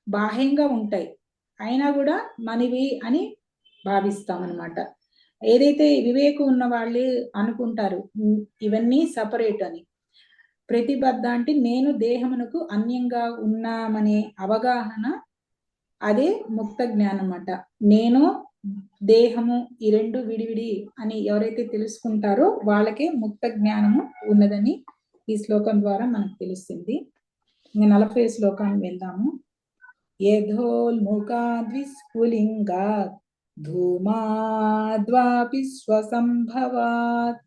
బాహ్యంగా ఉంటాయి, అయినా కూడా మనవి అని భావిస్తాం అన్నమాట. ఏదైతే వివేకం ఉన్న వాళ్ళే అనుకుంటారు ఇవన్నీ సపరేట్ అని. ప్రతిబద్ధ అంటే నేను దేహమునకు అన్యంగా ఉన్నామనే అవగాహన, అదే ముక్త జ్ఞానం అన్నమాట. నేను దేహము ఈ రెండు విడివిడి అని ఎవరైతే తెలుసుకుంటారో వాళ్ళకే ముక్త జ్ఞానము ఉన్నదని ఈ శ్లోకం ద్వారా మనకు తెలుస్తుంది. ఇంకా 40 శ్లోకానికి వెళ్దాము. యథోల్ముఖాద్విస్ఫులింగాత్ ధూమాద్వాపి స్వసంభవాత్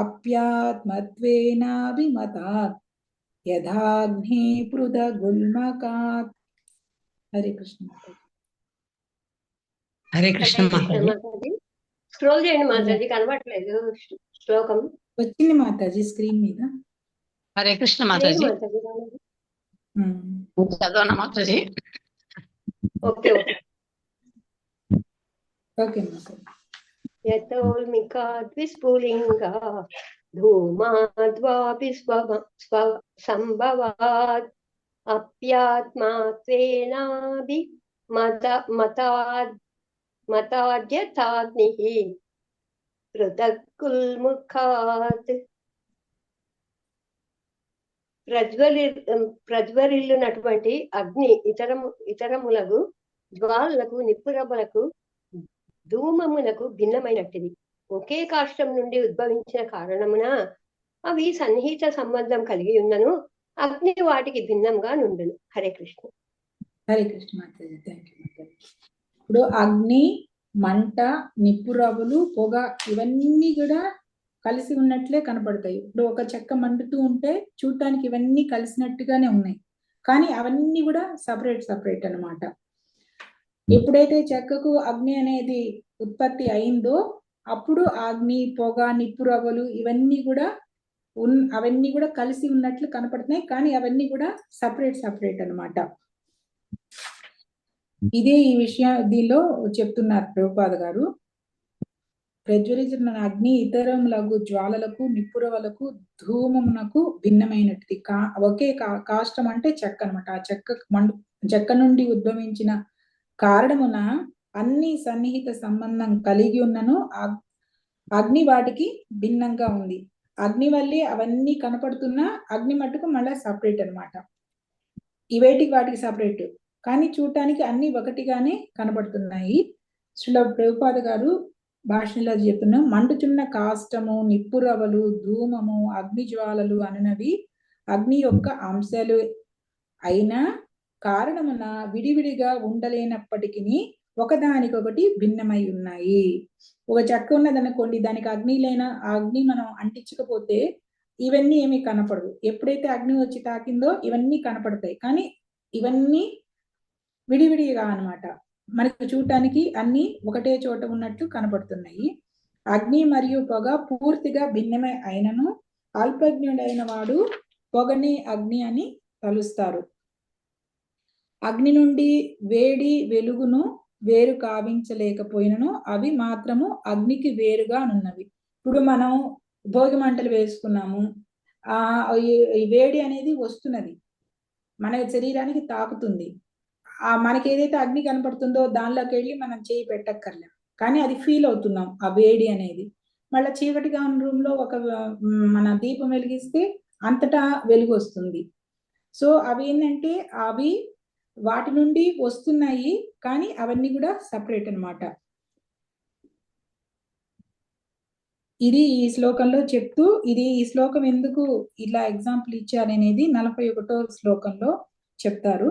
ఆప్యాత్మత్వేనాభిమతాత్ యథాగ్ని పృథగుల్మకాత్. హరే కృష్ణ. హరే కృష్ణ హరే కృష్ణ మాతాజీ. మాతాజీ. స్క్రోల్ చేయండి మాతాజీ, కనబడట్లేదు శ్లోకం. వచ్చింది మాతాజీ స్క్రీన్ మీద. హరే కృష్ణ లేదు మాతాజీ. మాతాజీ, రాలేదు. చదవనా Mataji? Okay okay. Okay Mataji. యతోల్మికాద్విస్ఫులింగా ధూమాద్వాపి సంభవాత్ అప్యాత్మాత్వేనాభి మతాద్యతాగ్నిః పృథక్కుల్ముఖాత్. ప్రజ్వరిల్లునటువంటి అగ్ని ఇతరములకు జ్వాలలకు నిప్పురవ్వలకు ధూమమునకు భిన్నమైనట్టిది. ఒకే కాష్టం నుండి ఉద్భవించిన కారణమున అవి సన్నిహిత సంబంధం కలిగి ఉన్నను అగ్ని వాటికి భిన్నంగా నుండును. హరే కృష్ణ. హరే కృష్ణ మాతాజీ. Thank you Mataji. ఇప్పుడు అగ్ని, మంట, నిప్పురవ్వలు, పొగ ఇవన్నీ కూడా కలిసి ఉన్నట్లే కనపడతాయి. ఇప్పుడు ఒక చెక్క మండుతూ ఉంటే చూడటానికి ఇవన్నీ కలిసినట్టుగానే ఉన్నాయి, కానీ అవన్నీ కూడా సపరేట్ అన్నమాట. ఎప్పుడైతే చెక్కకు అగ్ని అనేది ఉత్పత్తి అయిందో అప్పుడు అగ్ని, పొగ, నిప్పురవ్వలు ఇవన్నీ కూడా అవన్నీ కూడా కలిసి ఉన్నట్లు కనపడుతున్నాయి, కానీ అవన్నీ కూడా సపరేట్ అన్నమాట. ఇదే ఈ విషయం దీనిలో చెప్తున్నారు ప్రభుపాద గారు. ప్రజ్వలించిన అగ్ని ఇతరములకు జ్వాలలకు నిప్పురవలకు ధూమమునకు భిన్నమైనది. ఒకే కాష్టం అంటే చెక్క అనమాట. ఆ చెక్క నుండి ఉద్భవించిన కారణమున అన్ని సన్నిహిత సంబంధం కలిగి ఉన్నను అగ్ని వాటికి భిన్నంగా ఉంది. అగ్ని వల్లే అవన్నీ కనపడుతున్నా అగ్ని మట్టుకు మళ్ళీ సపరేట్ అనమాట. ఇవేటికి వాటికి సపరేట్, కానీ చూడటానికి అన్ని ఒకటిగానే కనపడుతున్నాయి. శ్రీల ప్రభుపాద గారు భాషలో చెప్తున్నా, మండుచున్న కాష్టము, నిప్పురవలు, ధూమము, అగ్ని జ్వాలలు అనునవి అగ్ని యొక్క అంశాలు అయినా కారణమున విడివిడిగా ఉండలేనప్పటికీ ఒకదానికొకటి భిన్నమై ఉన్నాయి. ఒక చెక్క ఉన్నదనుకోండి, దానికి అగ్ని అగ్ని మనం అంటించకపోతే ఇవన్నీ ఏమీ కనపడవు. ఎప్పుడైతే అగ్ని వచ్చి తాకిందో ఇవన్నీ కనపడతాయి, కానీ ఇవన్నీ విడివిడిగా అన్నమాట. మనకు చూడటానికి అన్ని ఒకటే చోట ఉన్నట్టు కనపడుతున్నాయి. అగ్ని మరియు పొగ పూర్తిగా భిన్నమే అయినను అల్పజ్ఞుడైన వాడు పొగని అగ్ని అని తలుస్తారు. అగ్ని నుండి వేడి వెలుగును వేరు కావించలేకపోయినను అవి మాత్రము అగ్నికి వేరుగా ఉన్నవి. ఇప్పుడు మనం భోగి మంటలు వేసుకున్నాము, ఈ వేడి అనేది వస్తున్నది, మన శరీరానికి తాకుతుంది. మనకి ఏదైతే అగ్ని కనపడుతుందో దానిలోకి వెళ్ళి మనం చేయి పెట్టక్కర్లేం, కానీ అది ఫీల్ అవుతున్నాం ఆ వేడి అనేది. మళ్ళీ చీకటిగా ఉన్న రూమ్ లో మన దీపం వెలిగిస్తే అంతటా వెలుగు వస్తుంది. సో అవి ఏంటంటే అవి వాటి నుండి వస్తున్నాయి, కానీ అవన్నీ కూడా సపరేట్ అన్నమాట. ఇది ఈ శ్లోకంలో చెప్తూ, ఈ శ్లోకం ఎందుకు ఇలా ఎగ్జాంపుల్ ఇచ్చారనేది 41వ శ్లోకంలో చెప్తారు.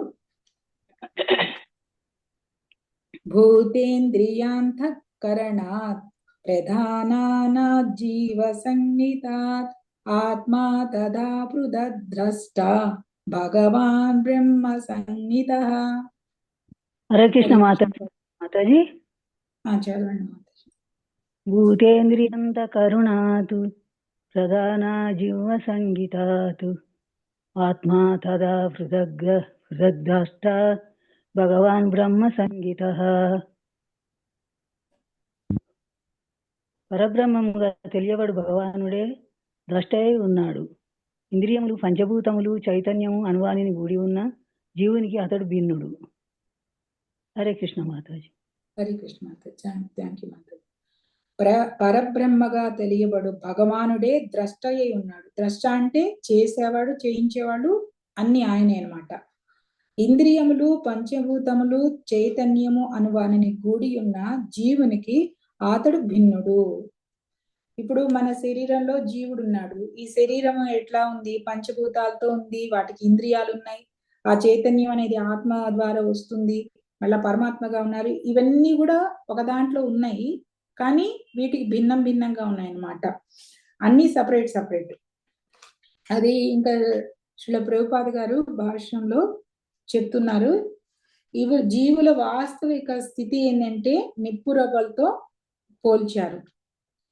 భూతేంద్రియాంతఃకరణాత్ ప్రధానానాత్ జీవ సంహితాత్ ఆత్మా తదా పృథగ్ద్రష్ట భగవాన్ బ్రహ్మ సంహితః. హరే కృష్ణ మాతాజీ. చదవండి మాతాజీ. భూతేంద్రియంతఃకరణాత్ ప్రధానా జీవ సంహితాత్ ఆత్మా తదా పృథగ్ద్రష్ట భగవాన్ బ్రహ్మ సంహితః. పరబ్రహ్మముగా తెలియబడు భగవానుడే ద్రష్టయై ఉన్నాడు. ఇంద్రియములు, పంచభూతములు, చైతన్యము అనువానిని కూడి ఉన్న జీవునికి అతడు భిన్నుడు. హరే కృష్ణ మాతాజీ. హరే కృష్ణ మాతాజీ. Thank you Mataji. పరబ్రహ్మగా తెలియబడు భగవానుడే ద్రష్ట అయి ఉన్నాడు. ద్రష్ట అంటే చేసేవాడు, చేయించేవాడు అన్ని ఆయనే అన్నమాట. ఇంద్రియములు, పంచభూతములు, చైతన్యము అనువానిని కూడి ఉన్న జీవునికి అతడు భిన్నుడు. ఇప్పుడు మన శరీరంలో జీవుడు ఉన్నాడు. ఈ శరీరం ఎట్లా ఉంది? పంచభూతాలతో ఉంది, వాటికి ఇంద్రియాలు ఉన్నాయి, ఆ చైతన్యం అనేది ఆత్మ ద్వారా వస్తుంది, మళ్ళా పరమాత్మగా ఉన్నారు. ఇవన్నీ కూడా ఒక దాంట్లో ఉన్నాయి, కానీ వీటికి భిన్నంగా ఉన్నాయి అన్నమాట. అన్ని సపరేట్ సపరేట్. అది ఇంకా శ్రీల ప్రభుపాద గారు భాష్యంలో చెప్తున్నారు, ఇవి జీవుల వాస్తవిక స్థితి ఏంటంటే నిప్పురవ్వలతో పోల్చారు.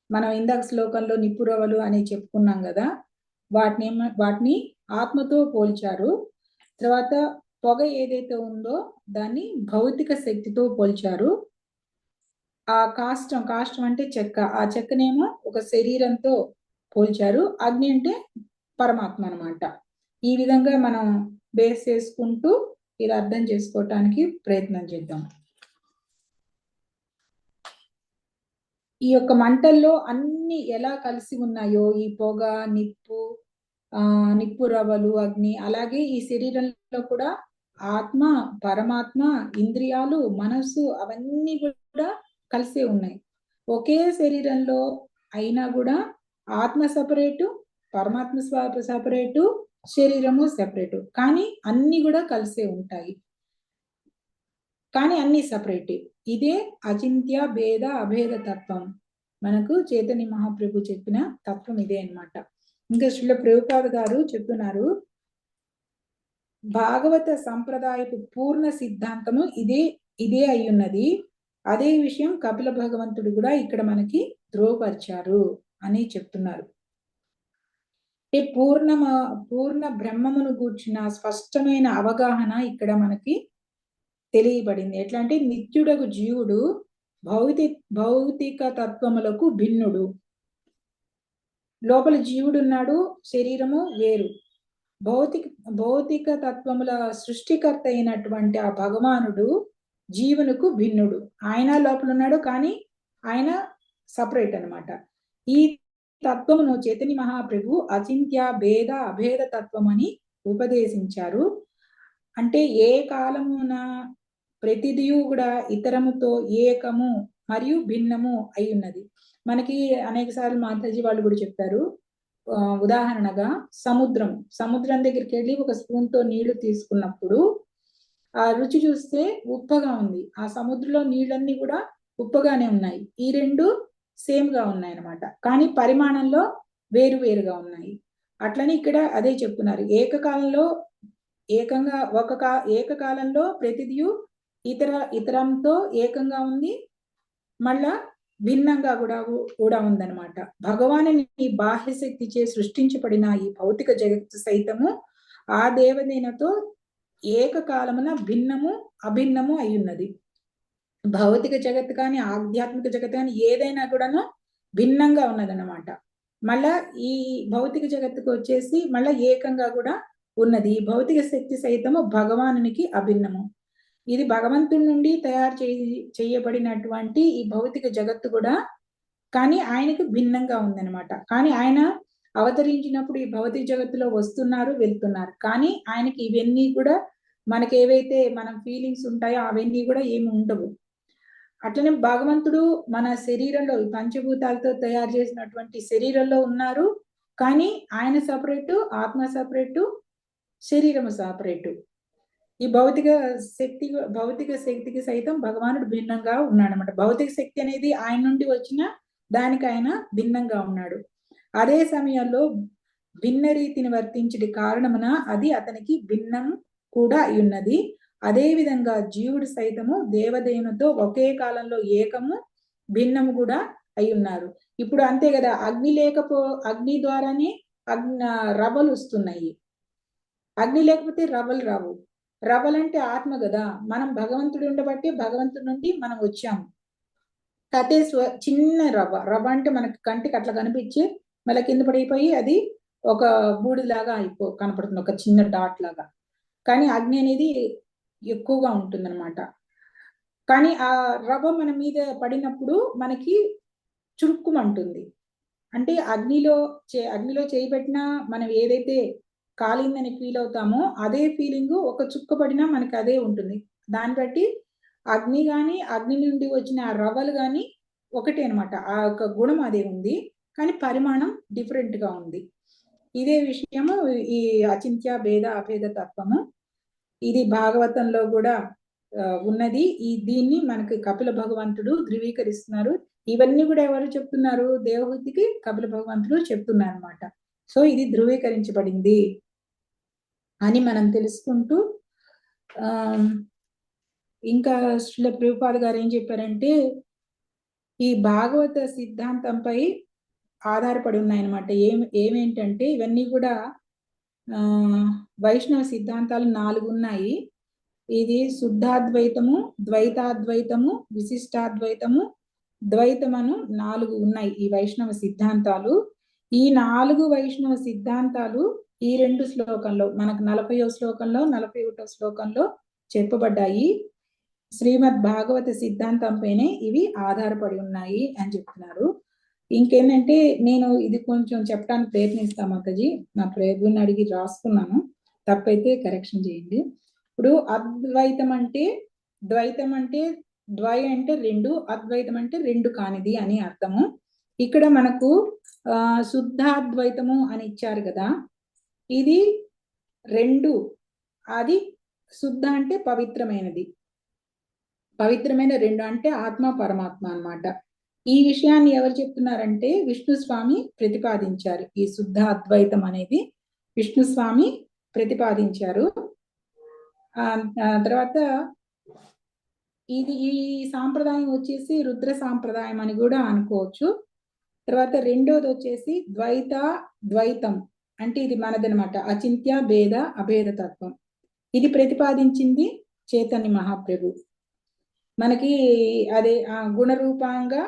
మనం ఇందాక శ్లోకంలో నిప్పురవ్వలు అని చెప్పుకున్నాం కదా, వాటిని ఆత్మతో పోల్చారు. తర్వాత పొగ ఏదైతే ఉందో దాన్ని భౌతిక శక్తితో పోల్చారు. ఆ కాష్టం అంటే చెక్క, ఆ చెక్కనేమో ఒక శరీరంతో పోల్చారు. అగ్ని అంటే పరమాత్మ అన్నమాట. ఈ విధంగా మనం బేస్ చేసుకుంటూ ఇది అర్థం చేసుకోవటానికి ప్రయత్నం చేద్దాం. ఈ యొక్క మంటల్లో అన్ని ఎలా కలిసి ఉన్నాయో, ఈ పొగ, నిప్పు రవ్వలు, అగ్ని, అలాగే ఈ శరీరంలో కూడా ఆత్మ, పరమాత్మ, ఇంద్రియాలు, మనస్సు అవన్నీ కూడా కలిసే ఉన్నాయి. ఒకే శరీరంలో అయినా కూడా ఆత్మ సపరేటు, పరమాత్మ సపరేటు, శరీరము సెపరేటు, కానీ అన్ని కూడా కలిసే ఉంటాయి, కానీ అన్ని సపరేట్. ఇదే అచింత్య భేద అభేద తత్వం. మనకు చైతన్య మహాప్రభు చెప్పిన తత్వం ఇదే అన్నమాట. ఇంకా శ్రీల ప్రభుపాద గారు చెప్తున్నారు, భాగవత సంప్రదాయపు పూర్ణ సిద్ధాంతము ఇదే అయ్యున్నది. అదే విషయం కపిల భగవంతుడు కూడా ఇక్కడ మనకి ధ్రువపరిచారు అని చెప్తున్నారు. పూర్ణ బ్రహ్మమును గూర్చిన స్పష్టమైన అవగాహన ఇక్కడ మనకి తెలియబడింది. ఎట్లా అంటే నిత్యుడగు జీవుడు భౌతిక తత్వములకు భిన్నుడు. లోపల జీవుడు ఉన్నాడు, శరీరము వేరు. భౌతిక తత్వముల సృష్టికర్త అయినటువంటి ఆ భగవానుడు జీవునకు భిన్నుడు. ఆయన లోపల ఉన్నాడు, కానీ ఆయన సపరేట్ అన్నమాట. ఈ తత్వమును చైతన్య మహాప్రభు అచింత్య భేద అభేద తత్వం అని ఉపదేశించారు. అంటే ఏ కాలమున ప్రతిదియు కూడా ఇతరముతో ఏకము మరియు భిన్నము అయి ఉన్నది. మనకి అనేక సార్లు మాతాజీ వాళ్ళు కూడా చెప్పారు. ఉదాహరణగా సముద్రం దగ్గరికి వెళ్ళి ఒక స్పూన్ తో నీళ్లు తీసుకున్నప్పుడు ఆ రుచి చూస్తే ఉప్పగా ఉంది. ఆ సముద్రంలో నీళ్ళన్నీ కూడా ఉప్పగానే ఉన్నాయి. ఈ రెండు సేమ్ గా ఉన్నాయి అన్నమాట, కానీ పరిమాణంలో వేరువేరుగా ఉన్నాయి. అట్లని ఇక్కడ అదే చెప్తున్నారు. ఏకకాలంలో ప్రతిదియు ఇతరంతో ఏకంగా ఉంది, మళ్ళా భిన్నంగా కూడా ఉందన్నమాట. భగవానుని బాహ్య శక్తి చే సృష్టించబడిన ఈ భౌతిక జగత్తు సైతము ఆ దేవదేనతో ఏకకాలమున భిన్నము అభిన్నము అయ్యున్నది. భౌతిక జగత్తు కానీ ఆధ్యాత్మిక జగత్తు కానీ ఏదైనా కూడాను భిన్నంగా ఉన్నదన్నమాట. మళ్ళా ఈ భౌతిక జగత్తుకు వచ్చేసి మళ్ళా ఏకంగా కూడా ఉన్నది. ఈ భౌతిక శక్తి సైతము భగవానునికి అభిన్నము. ఇది భగవంతుడి నుండి తయారు చేయబడినటువంటి ఈ భౌతిక జగత్తు కూడా, కానీ ఆయనకు భిన్నంగా ఉందన్నమాట. కానీ ఆయన అవతరించినప్పుడు ఈ భౌతిక జగత్తులో వస్తున్నారు, వెళ్తున్నారు, కానీ ఆయనకి ఇవన్నీ కూడా మనకి ఏవైతే మన ఫీలింగ్స్ ఉంటాయో అవన్నీ కూడా ఏమి ఉండవు. అట్లనే భగవంతుడు మన శరీరంలో పంచభూతాలతో తయారు చేసినటువంటి శరీరంలో ఉన్నారు, కానీ ఆయన సపరేటు, ఆత్మ సపరేటు, శరీరము సపరేటు. ఈ భౌతిక శక్తికి సైతం భగవానుడు భిన్నంగా ఉన్నాడు అన్నమాట. భౌతిక శక్తి అనేది ఆయన నుండి వచ్చిన దానికి ఆయన భిన్నంగా ఉన్నాడు. అదే సమయంలో భిన్న రీతిని వర్తించడి కారణమున అది అతనికి భిన్నం కూడా అయి ఉన్నది. అదే విధంగా జీవుడు సైతము దేవదేవునితో ఒకే కాలంలో ఏకము భిన్నము కూడా అయి ఉన్నారు. ఇప్పుడు అంతే కదా, అగ్ని ద్వారానే రవ్వలు వస్తున్నాయి. అగ్ని లేకపోతే రవ్వలు రావు. రవ్వలంటే ఆత్మ కదా, మనం భగవంతుడు ఉండబట్టి భగవంతుడి నుండి మనం వచ్చాము. అదే చిన్న రవ్వ అంటే మనకి కంటికి అట్లా కనిపించి మళ్ళీ కింద పడిపోయి అది ఒక బూడిలాగా కనపడుతుంది, ఒక చిన్న డాట్ లాగా. కానీ అగ్ని అనేది ఎక్కువగా ఉంటుందన్నమాట. కానీ ఆ రవ్వ మన మీద పడినప్పుడు మనకి చురుక్కుమంటుంది. అంటే అగ్నిలో చేయబెట్టినా మనం ఏదైతే కాలిందని ఫీల్ అవుతామో అదే ఫీలింగ్ ఒక చుక్క పడినా మనకి అదే ఉంటుంది. దాన్ని బట్టి అగ్ని కానీ అగ్ని నుండి వచ్చిన ఆ రవ్వలు కానీ ఒకటే అనమాట. ఆ యొక్క గుణం అదే ఉంది, కానీ పరిమాణం డిఫరెంట్ గా ఉంది. ఇదే విషయము ఈ అచింత్య భేద అభేద తత్వము. ఇది భాగవతంలో కూడా ఉన్నది. దీన్ని మనకి కపిల భగవంతుడు ధృవీకరిస్తున్నారు. ఇవన్నీ కూడా ఎవరు చెప్తున్నారు? దేవహూతికి కపిల భగవంతుడు చెప్తున్నారు అనమాట. సో ఇది ధృవీకరించబడింది అని మనం తెలుసుకుంటూ ఆ ఇంకా శ్రీల ప్రభుపాద గారు ఏం చెప్పారంటే ఈ భాగవత సిద్ధాంతంపై ఆధారపడి ఉన్నాయన్నమాట. ఏమేంటంటే ఇవన్నీ కూడా వైష్ణవ సిద్ధాంతాలు 4 ఉన్నాయి. ఇది శుద్ధాద్వైతము, ద్వైతాద్వైతము, విశిష్టాద్వైతము, ద్వైతమను 4 ఉన్నాయి ఈ వైష్ణవ సిద్ధాంతాలు. ఈ 4 వైష్ణవ సిద్ధాంతాలు ఈ 2 శ్లోకంలో మనకు 40వ శ్లోకంలో 41వ శ్లోకంలో చెప్పబడ్డాయి. శ్రీమద్ భాగవత సిద్ధాంతంపైనే ఇవి ఆధారపడి ఉన్నాయి అని చెప్తున్నారు. ఇంకేంటంటే నేను ఇది కొంచెం చెప్పడానికి ప్రయత్నిస్తాను మాతాజీ, నా ప్రయత్నం అడిగి రాసుకున్నాను, తప్పైతే కరెక్షన్ చేయండి. ఇప్పుడు అద్వైతం అంటే, ద్వైతం అంటే, ద్వై అంటే 2, అద్వైతం అంటే 2 కానిది అని అర్థము. ఇక్కడ మనకు శుద్ధాద్వైతము అని ఇచ్చారు కదా, ఇది 2, అది శుద్ధ అంటే పవిత్రమైనది, పవిత్రమైన 2 అంటే ఆత్మ పరమాత్మ అన్నమాట. ఈ విషయాన్ని ఎవరు చెప్తున్నారంటే విష్ణు స్వామి ప్రతిపాదించారు. ఈ శుద్ధ అద్వైతం అనేది విష్ణు స్వామి ప్రతిపాదించారు. తర్వాత ఇది ఈ సాంప్రదాయం వచ్చేసి రుద్ర సాంప్రదాయం అని కూడా అనుకోవచ్చు. తర్వాత రెండోది వచ్చేసి ద్వైతం అంటే ఇది మనదనమాట, అచింత్య భేద అభేద తత్వం. ఇది ప్రతిపాదించింది చైతన్య మహాప్రభు. మనకి అదే గుణరూపంగా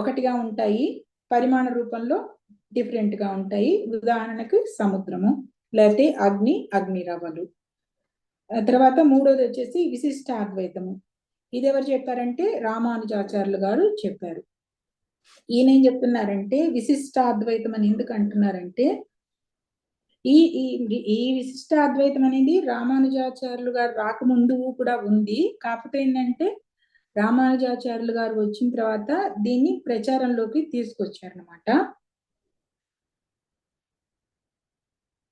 ఒకటిగా ఉంటాయి, పరిమాణ రూపంలో డిఫరెంట్ గా ఉంటాయి. ఉదాహరణకు సముద్రము, లేకపోతే అగ్నిరవ్వలు. తర్వాత మూడోది వచ్చేసి విశిష్టాద్వైతము. ఇది ఎవరు చెప్పారంటే రామానుజాచార్యులు గారు చెప్పారు. ఈయన ఏం చెప్తున్నారంటే విశిష్టాద్వైతం అని ఎందుకు అంటున్నారంటే ఈ విశిష్టాద్వైతం అనేది రామానుజాచార్యులు గారు రాకముందు కూడా ఉంది. కాకపోతే ఏంటంటే రామానుజాచార్యులు గారు వచ్చిన తర్వాత దీన్ని ప్రచారంలోకి తీసుకొచ్చారనమాట.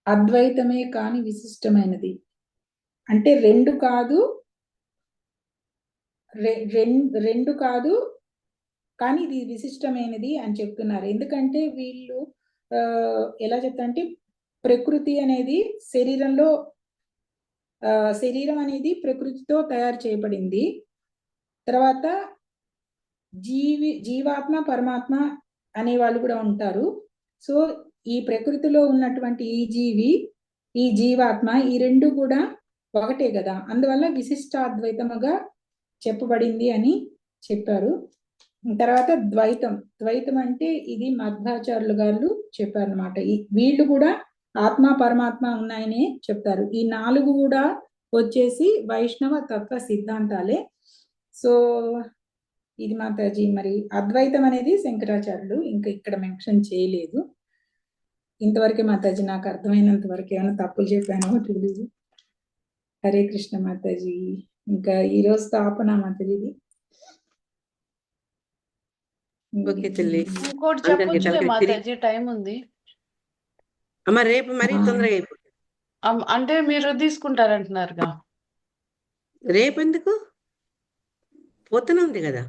అద్వైతమే కాని విశిష్టమైనది అంటే రెండు కాదు కానీ ఇది విశిష్టమైనది అని చెప్తున్నారు. ఎందుకంటే వీళ్ళు ఎలా చెప్తారంటే ప్రకృతి అనేది శరీరం అనేది ప్రకృతితో తయారు చేయబడింది. తర్వాత జీవాత్మ పరమాత్మ అనే వాళ్ళు కూడా ఉంటారు. సో ఈ ప్రకృతిలో ఉన్నటువంటి ఈ జీవాత్మ ఈ రెండు కూడా ఒకటే కదా, అందువల్ల విశిష్టాద్వైతముగా చెప్పబడింది అని చెప్పారు. తర్వాత ద్వైతం అంటే ఇది మధ్వాచార్యులు గారు చెప్పారనమాట. వీళ్ళు కూడా ఆత్మ పరమాత్మ ఉన్నాయని చెప్తారు. ఈ 4 కూడా వచ్చేసి వైష్ణవ తత్వ సిద్ధాంతాలే. సో ఇది మాతాజీ. మరి అద్వైతం అనేది శంకరాచార్యులు ఇంకా ఇక్కడ మెన్షన్ చేయలేదు. ఇంతవరకే మాతాజీ, నాకు అర్థమైనంత వరకు. ఏమైనా తప్పులు చెప్పానో తెలియదు. హరే కృష్ణ మాతాజీ. ఇంకా ఈ రోజు తాపన మాతాజీ. ఓకే తల్లి, ఇంకోటి చెప్పొచ్చులే మాతాజీ, టైం ఉంది. అమ్మ రేపు మరీ తొందరగా అయిపోతుంది. అంటే మీరు తీసుకుంటారంటున్నారుగా. రేపు ఎందుకు, పోతూనే ఉంది కదా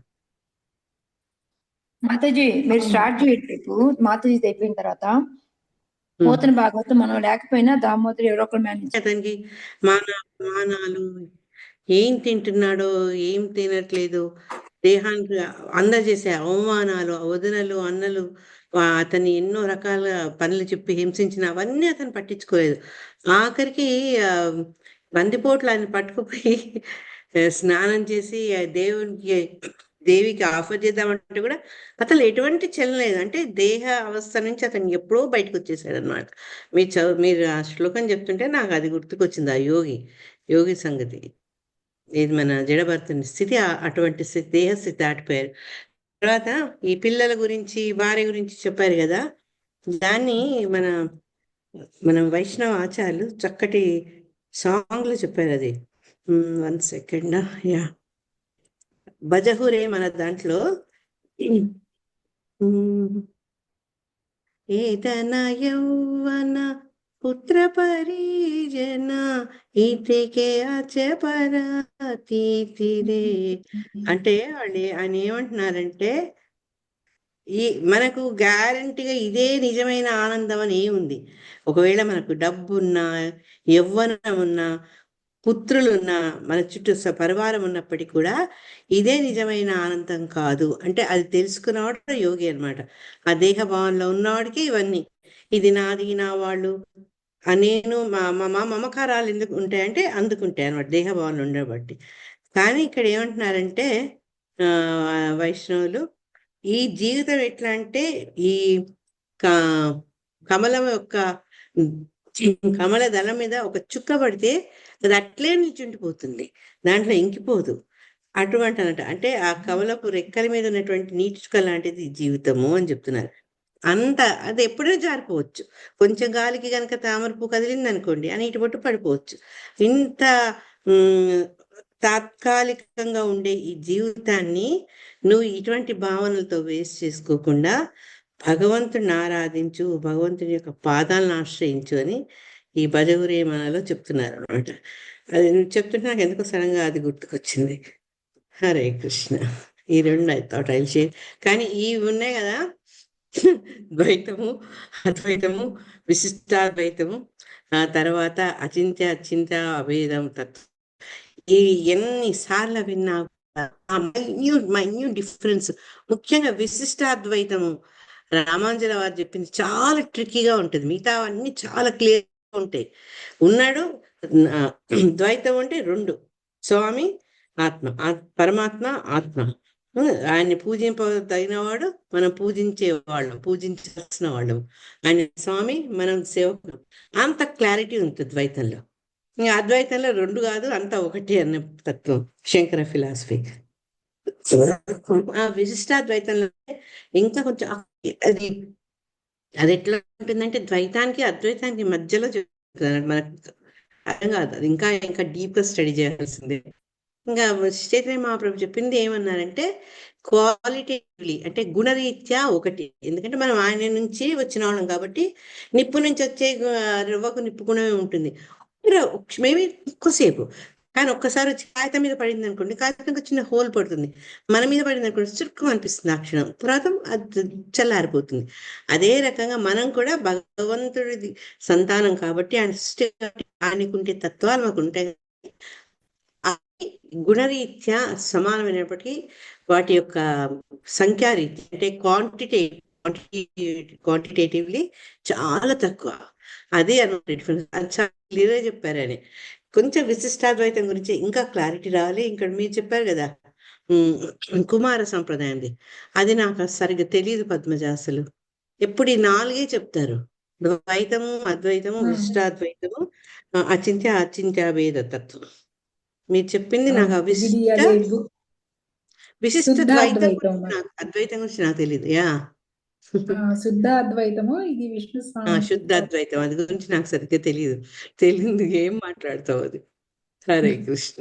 మాతాజీ. మీరు స్టార్ట్ చేయండి రేపు, మాతాజీ అయిపోయిన తర్వాత. పోతున్న భాగవతం మనం లేకపోయినా దామోదరు ఎవరో ఒకరు మేనేజ్. అతనికి మానాలు, ఏం తింటున్నాడో ఏం తినట్లేదు, దేహానికి అందజేసే అవమానాలు, వదనలు, అన్నలు, అతన్ని ఎన్నో రకాల పనులు చెప్పి హింసించిన అవన్నీ అతను పట్టించుకోలేదు. ఆఖరికి బందిపోట్లు ఆయన పట్టుకుపోయి స్నానం చేసి దేవికి ఆఫర్ చేద్దామంటే కూడా అతను ఎటువంటి చెల్లలేదు. అంటే దేహ అవస్థ నుంచి అతను ఎప్పుడో బయటకు వచ్చేసాడు అనమాట. మీరు ఆ శ్లోకం చెప్తుంటే నాకు అది గుర్తుకొచ్చింది, ఆ యోగి సంగతి. ఇది మన జడభర్తుని స్థితి, అటువంటి స్థితి, దేహ స్థితి దాటిపోయారు. తర్వాత ఈ పిల్లల గురించి, భార్య గురించి చెప్పారు కదా, దాన్ని మన వైష్ణవ ఆచార్యులు చక్కటి సాంగ్లు చెప్పారు. అది 1 సెకండ్, యా భజహురే మన దాంట్లో ఏదన యౌవన పుత్ర పరిజన ఇతికే అచపరాతీతిరే. అంటే ఆయన ఏమంటున్నారంటే ఈ మనకు గ్యారంటీగా ఇదే నిజమైన ఆనందం అని ఏముంది. ఒకవేళ మనకు డబ్బు ఉన్నా, యవ్వనం ఉన్నా, పుత్రులు ఉన్నా, మన చుట్టూ పరివారం ఉన్నప్పటికీ కూడా ఇదే నిజమైన ఆనందం కాదు. అంటే అది తెలుసుకున్నవాడు యోగి అన్నమాట. ఆ దేహ భావంలో ఉన్నవాడికి ఇవన్నీ ఇది నాది, నా వాళ్ళు, నేను మా మమకారాలు ఎందుకు ఉంటాయంటే అందుకుంటాయి అనమాట దేహభావనలు ఉండబట్టి. కానీ ఇక్కడ ఏమంటున్నారంటే వైష్ణవులు, ఈ జీవితం ఎట్లా అంటే ఈ కమలం యొక్క కమల దళం మీద ఒక చుక్క పడితే అది అట్లే నిల్చుండిపోతుంది, దాంట్లో ఇంకిపోదు. అటువంటి అనట అంటే ఆ కమలపు రెక్కల మీద ఉన్నటువంటి నీటి చుక్క లాంటిది జీవితము అని చెప్తున్నారు. అంత అది ఎప్పుడైనా జారిపోవచ్చు. కొంచెం గాలికి కనుక తామరపు కదిలింది అనుకోండి, ఆ నీటి బొట్టు పడిపోవచ్చు. ఇంత తాత్కాలికంగా ఉండే ఈ జీవితాన్ని నువ్వు ఇటువంటి భావనలతో వేస్ట్ చేసుకోకుండా భగవంతుడిని ఆరాధించు, భగవంతుడి యొక్క పాదాలను ఆశ్రయించు అని ఈ భజగురే మనలో చెప్తున్నారు అనమాట. అది చెప్తుంటే నాకు ఎందుకో సడన్గా అది గుర్తుకొచ్చింది. హరే కృష్ణ. ఈ రెండు ఐ థాట్ ఐల్ షేర్. కానీ ఇవి ఉన్నాయి కదా, ద్వైతము, అద్వైతము, విశిష్టాద్వైతము, ఆ తర్వాత అచింత్య అచింత్య అభేదం తత్వం, ఈ ఎన్నిసార్లు విన్నా మైన్యూట్ డిఫరెన్స్. ముఖ్యంగా విశిష్టాద్వైతము రామానుజుల వారు చెప్పింది చాలా ట్రిక్కీగా ఉంటుంది. మిగతా అన్ని చాలా క్లియర్గా ఉంటాయి. ఉన్నాడు ద్వైతం అంటే రెండు, స్వామి ఆత్మ, పరమాత్మ ఆత్మ. ఆయన్ని పూజింపదగినవాడు, మనం పూజించాల్సిన వాళ్ళం. ఆయన స్వామి, మనం సేవకులు. అంత క్లారిటీ ఉంటుంది ద్వైతంలో. ఇంకా అద్వైతంలో రెండు కాదు, అంతా ఒకటి అన్న తత్వం శంకర ఫిలాసఫీ. ఆ విశిష్టాద్వైతంలో ఇంకా కొంచెం అది ఎట్లా ఉంటుందంటే ద్వైతానికి అద్వైతానికి మధ్యలో చెప్తున్నారు. మనకు అర్థం కాదు, అది ఇంకా ఇంకా డీప్ గా స్టడీ చేయాల్సిందే. ఇంకా చైతన్య మహాప్రభు చెప్పింది ఏమన్నారంటే క్వాలిటేటివ్లీ, అంటే గుణరీత్యా ఒకటి. ఎందుకంటే మనం ఆయన నుంచి వచ్చిన వాళ్ళం కాబట్టి నిప్పు నుంచి వచ్చే రవ్వకు నిప్పు గుణమే ఉంటుంది. మేబీ ఎక్కువసేపు, కానీ ఒక్కసారి వచ్చి కాగితం మీద పడింది అనుకోండి, కాగితంగా చిన్న హోల్ పడుతుంది. మన మీద పడింది అనుకోండి, చురుకు అనిపిస్తుంది. ఆ క్షణం తర్వాత అది చల్లారిపోతుంది. అదే రకంగా మనం కూడా భగవంతుడి సంతానం కాబట్టి ఆయన సృష్టి ఆయనకుంటే తత్వాలు మాకు ఉంటాయి. గుణరీత్యా సమానమైనప్పటికీ వాటి యొక్క సంఖ్యారీత్యా అంటే క్వాంటిటేటివ్లీ చాలా తక్కువ. అదే అన్నమాట డిఫరెన్స్. అది చాలా క్లియర్గా చెప్పారు అని. కొంచెం విశిష్టాద్వైతం గురించి ఇంకా క్లారిటీ రావాలి. ఇక్కడ మీరు చెప్పారు కదా కుమార సంప్రదాయంది, అది నాకు సరిగ్గా తెలియదు పద్మజ. అసలు ఎప్పుడు ఈ నాలుగే చెప్తారు, ద్వైతము, అద్వైతము, విశిష్టాద్వైతము, అచింత్య అచింత్యాభేద తత్వం. మీరు చెప్పింది నాకు విశిష్ట ద్వైతం, అద్వైతం గురించి నాకు తెలియదు. శుద్ధ అద్వైతము, ఇది విష్ణు శుద్ధ అద్వైతం, అది గురించి నాకు సరిగ్గా తెలియదు. ఏం మాట్లాడతావు అది. హరే కృష్ణ.